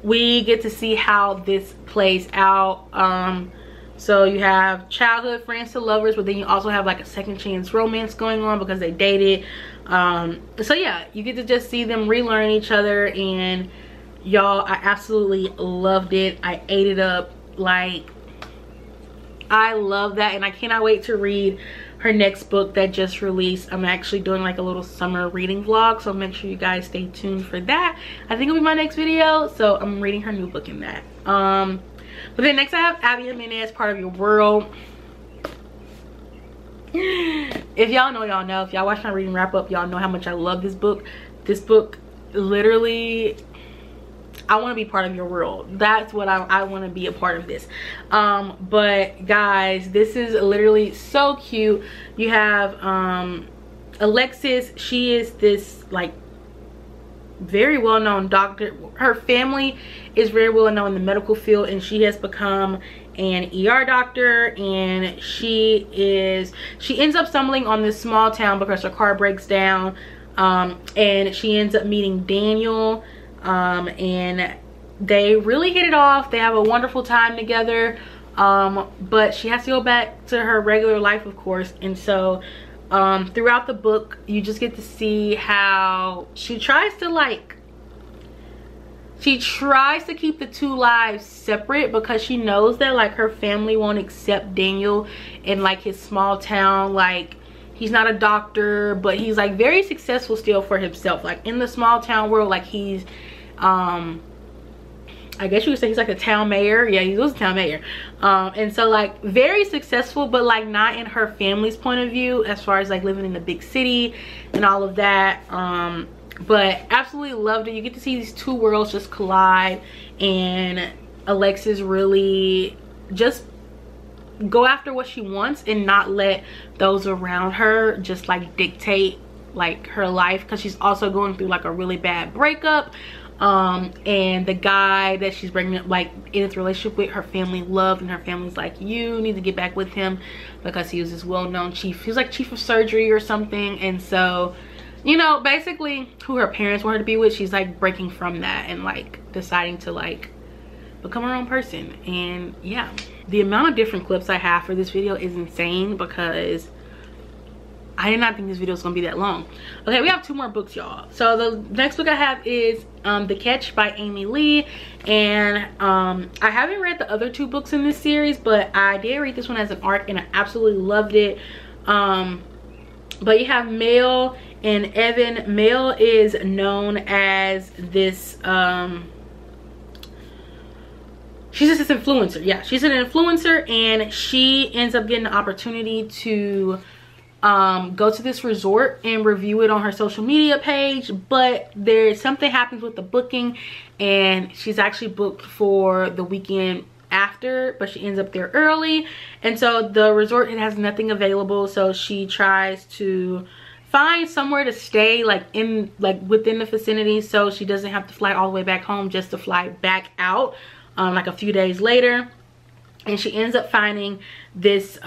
we get to see how this plays out. So you have childhood friends to lovers, but then you also have like a second chance romance going on because they dated. So yeah, you get to just see them relearn each other, and y'all, I absolutely loved it. I ate it up. Like, I love that, and I cannot wait to read her next book that just released. I'm actually doing like a little summer reading vlog, so make sure you guys stay tuned for that. I think it'll be my next video, so I'm reading her new book in that. But then next I have Abby Jimenez, Part of Your World. If y'all know, y'all know. If y'all watch my reading wrap up, y'all know how much I love this book. This book, literally, I want to be part of your world. That's what I want to be a part of this. But guys, this is literally so cute. You have Alexis. She is this like very well-known doctor. Her family is very well known in the medical field, and she has become an ER doctor. And she ends up stumbling on this small town because her car breaks down, and she ends up meeting Daniel, and they really hit it off. They have a wonderful time together, but she has to go back to her regular life, of course. And so throughout the book, you just get to see how she tries to keep the two lives separate because she knows that like her family won't accept Daniel in like his small town. Like, he's not a doctor, but he's like very successful still for himself. Like in the small town world, like he's I guess you would say he's like a town mayor. Yeah, he was a town mayor. And so like very successful, but like not in her family's point of view as far as like living in the big city and all of that. But absolutely loved it. You get to see these two worlds just collide, and Alexis really just go after what she wants and not let those around her just like dictate like her life, because she's also going through like a really bad breakup. And the guy that she's bringing up like in this relationship with, her family loved, and her family's like, you need to get back with him because he was this well-known chief. He was like chief of surgery or something. And so, you know, basically who her parents want her to be with, she's like breaking from that and like deciding to like become her own person. And yeah, the amount of different clips I have for this video is insane because I did not think this video was gonna be that long. Okay, we have two more books, y'all. So the next book I have is The Catch by Amy Lee. And I haven't read the other two books in this series, but I did read this one as an ARC and I absolutely loved it. But you have Mel and Evan. Mel is known as this she's just this influencer. Yeah, she's an influencer, and she ends up getting the opportunity to go to this resort and review it on her social media page. But there's something happens with the booking, and she's actually booked for the weekend after, but she ends up there early. And so the resort, it has nothing available, so she tries to find somewhere to stay like in like within the vicinity, so she doesn't have to fly all the way back home just to fly back out like a few days later. And she ends up finding this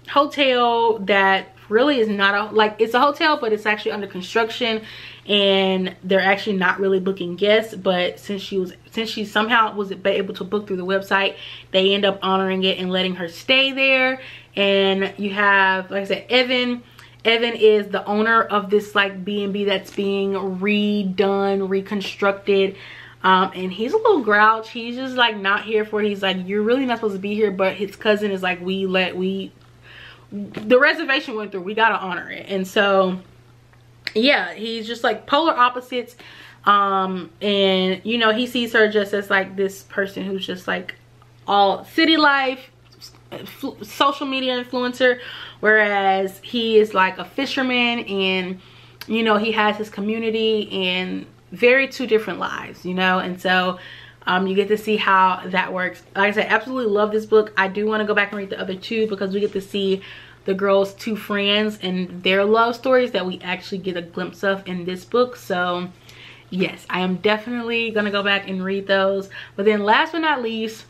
hotel that really is not a, like, it's a hotel, but it's actually under construction, and they're actually not really booking guests. But since she somehow was able to book through the website, they end up honoring it and letting her stay there. And you have, like I said, Evan is the owner of this like B&B that's being redone, reconstructed. And he's a little grouch. He's just like not here for it. He's like, you're really not supposed to be here. But his cousin is like, the reservation went through, we gotta honor it. And so yeah, he's just like polar opposites. And you know, he sees her just as like this person who's just like all city life, social media influencer, whereas he is like a fisherman, and you know, he has his community and very two different lives, you know. And so you get to see how that works. Like I said, absolutely love this book. I do want to go back and read the other two because we get to see the girls' two friends and their love stories that we actually get a glimpse of in this book. So yes, I am definitely gonna go back and read those. But then last but not least,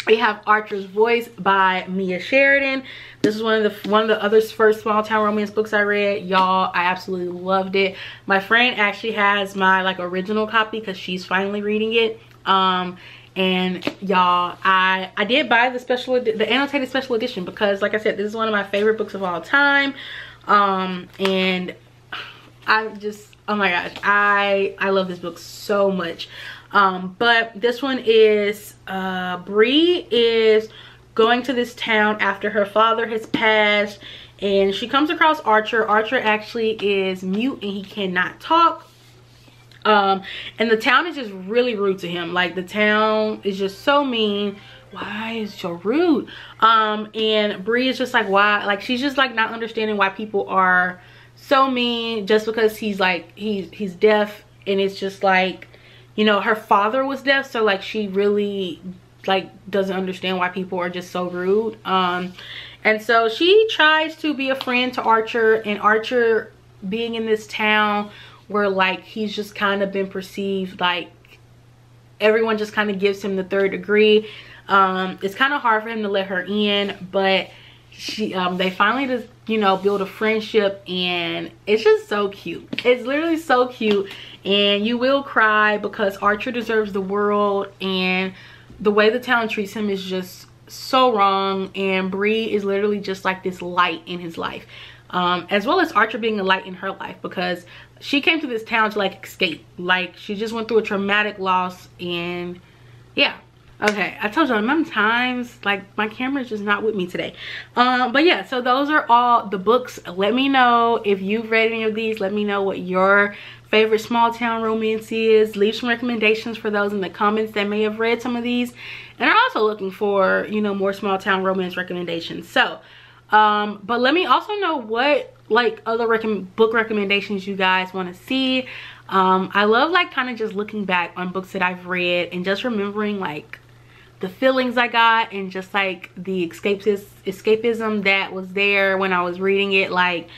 we have Archer's Voice by Mia Sheridan. This is one of the other first small town romance books I read. Y'all, I absolutely loved it. My friend actually has my like original copy because she's finally reading it. And y'all, I did buy the annotated special edition because, like I said, this is one of my favorite books of all time. And I just, oh my gosh, I love this book so much. But this one is Bree is going to this town after her father has passed, and she comes across Archer. Archer actually is mute and he cannot talk. And the town is just really rude to him. Like, the town is just so mean. Why is so rude? And Bree is just like, why? Like, she's just like not understanding why people are so mean just because he's like he's deaf. And it's just like, you know, her father was deaf, so like she really like doesn't understand why people are just so rude. And so she tries to be a friend to Archer, and Archer being in this town where like he's just kind of been perceived, like everyone just kind of gives him the third degree. It's kind of hard for him to let her in, but they finally just, you know, build a friendship, and it's just so cute. It's literally so cute, and you will cry because Archer deserves the world, and the way the town treats him is just so wrong. And Bree is literally just like this light in his life, as well as Archer being a light in her life, because she came to this town to like escape. Like, she just went through a traumatic loss, and yeah. Okay, I told you how many times like my camera is just not with me today. But yeah, so those are all the books. Let me know if you've read any of these. Let me know what your favorite small town romance is. Leave some recommendations for those in the comments that may have read some of these and are also looking for, you know, more small town romance recommendations. So but let me also know what like other book recommendations you guys want to see. I love like kind of just looking back on books that I've read and just remembering like the feelings I got, and just like the escapism that was there when I was reading it. Like,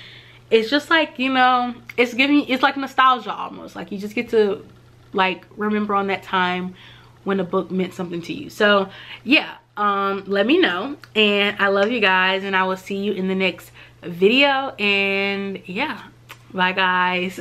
it's just like, you know, it's like nostalgia almost. Like, you just get to like remember on that time when a book meant something to you. So yeah, let me know, and I love you guys, and I will see you in the next video. And yeah, bye guys.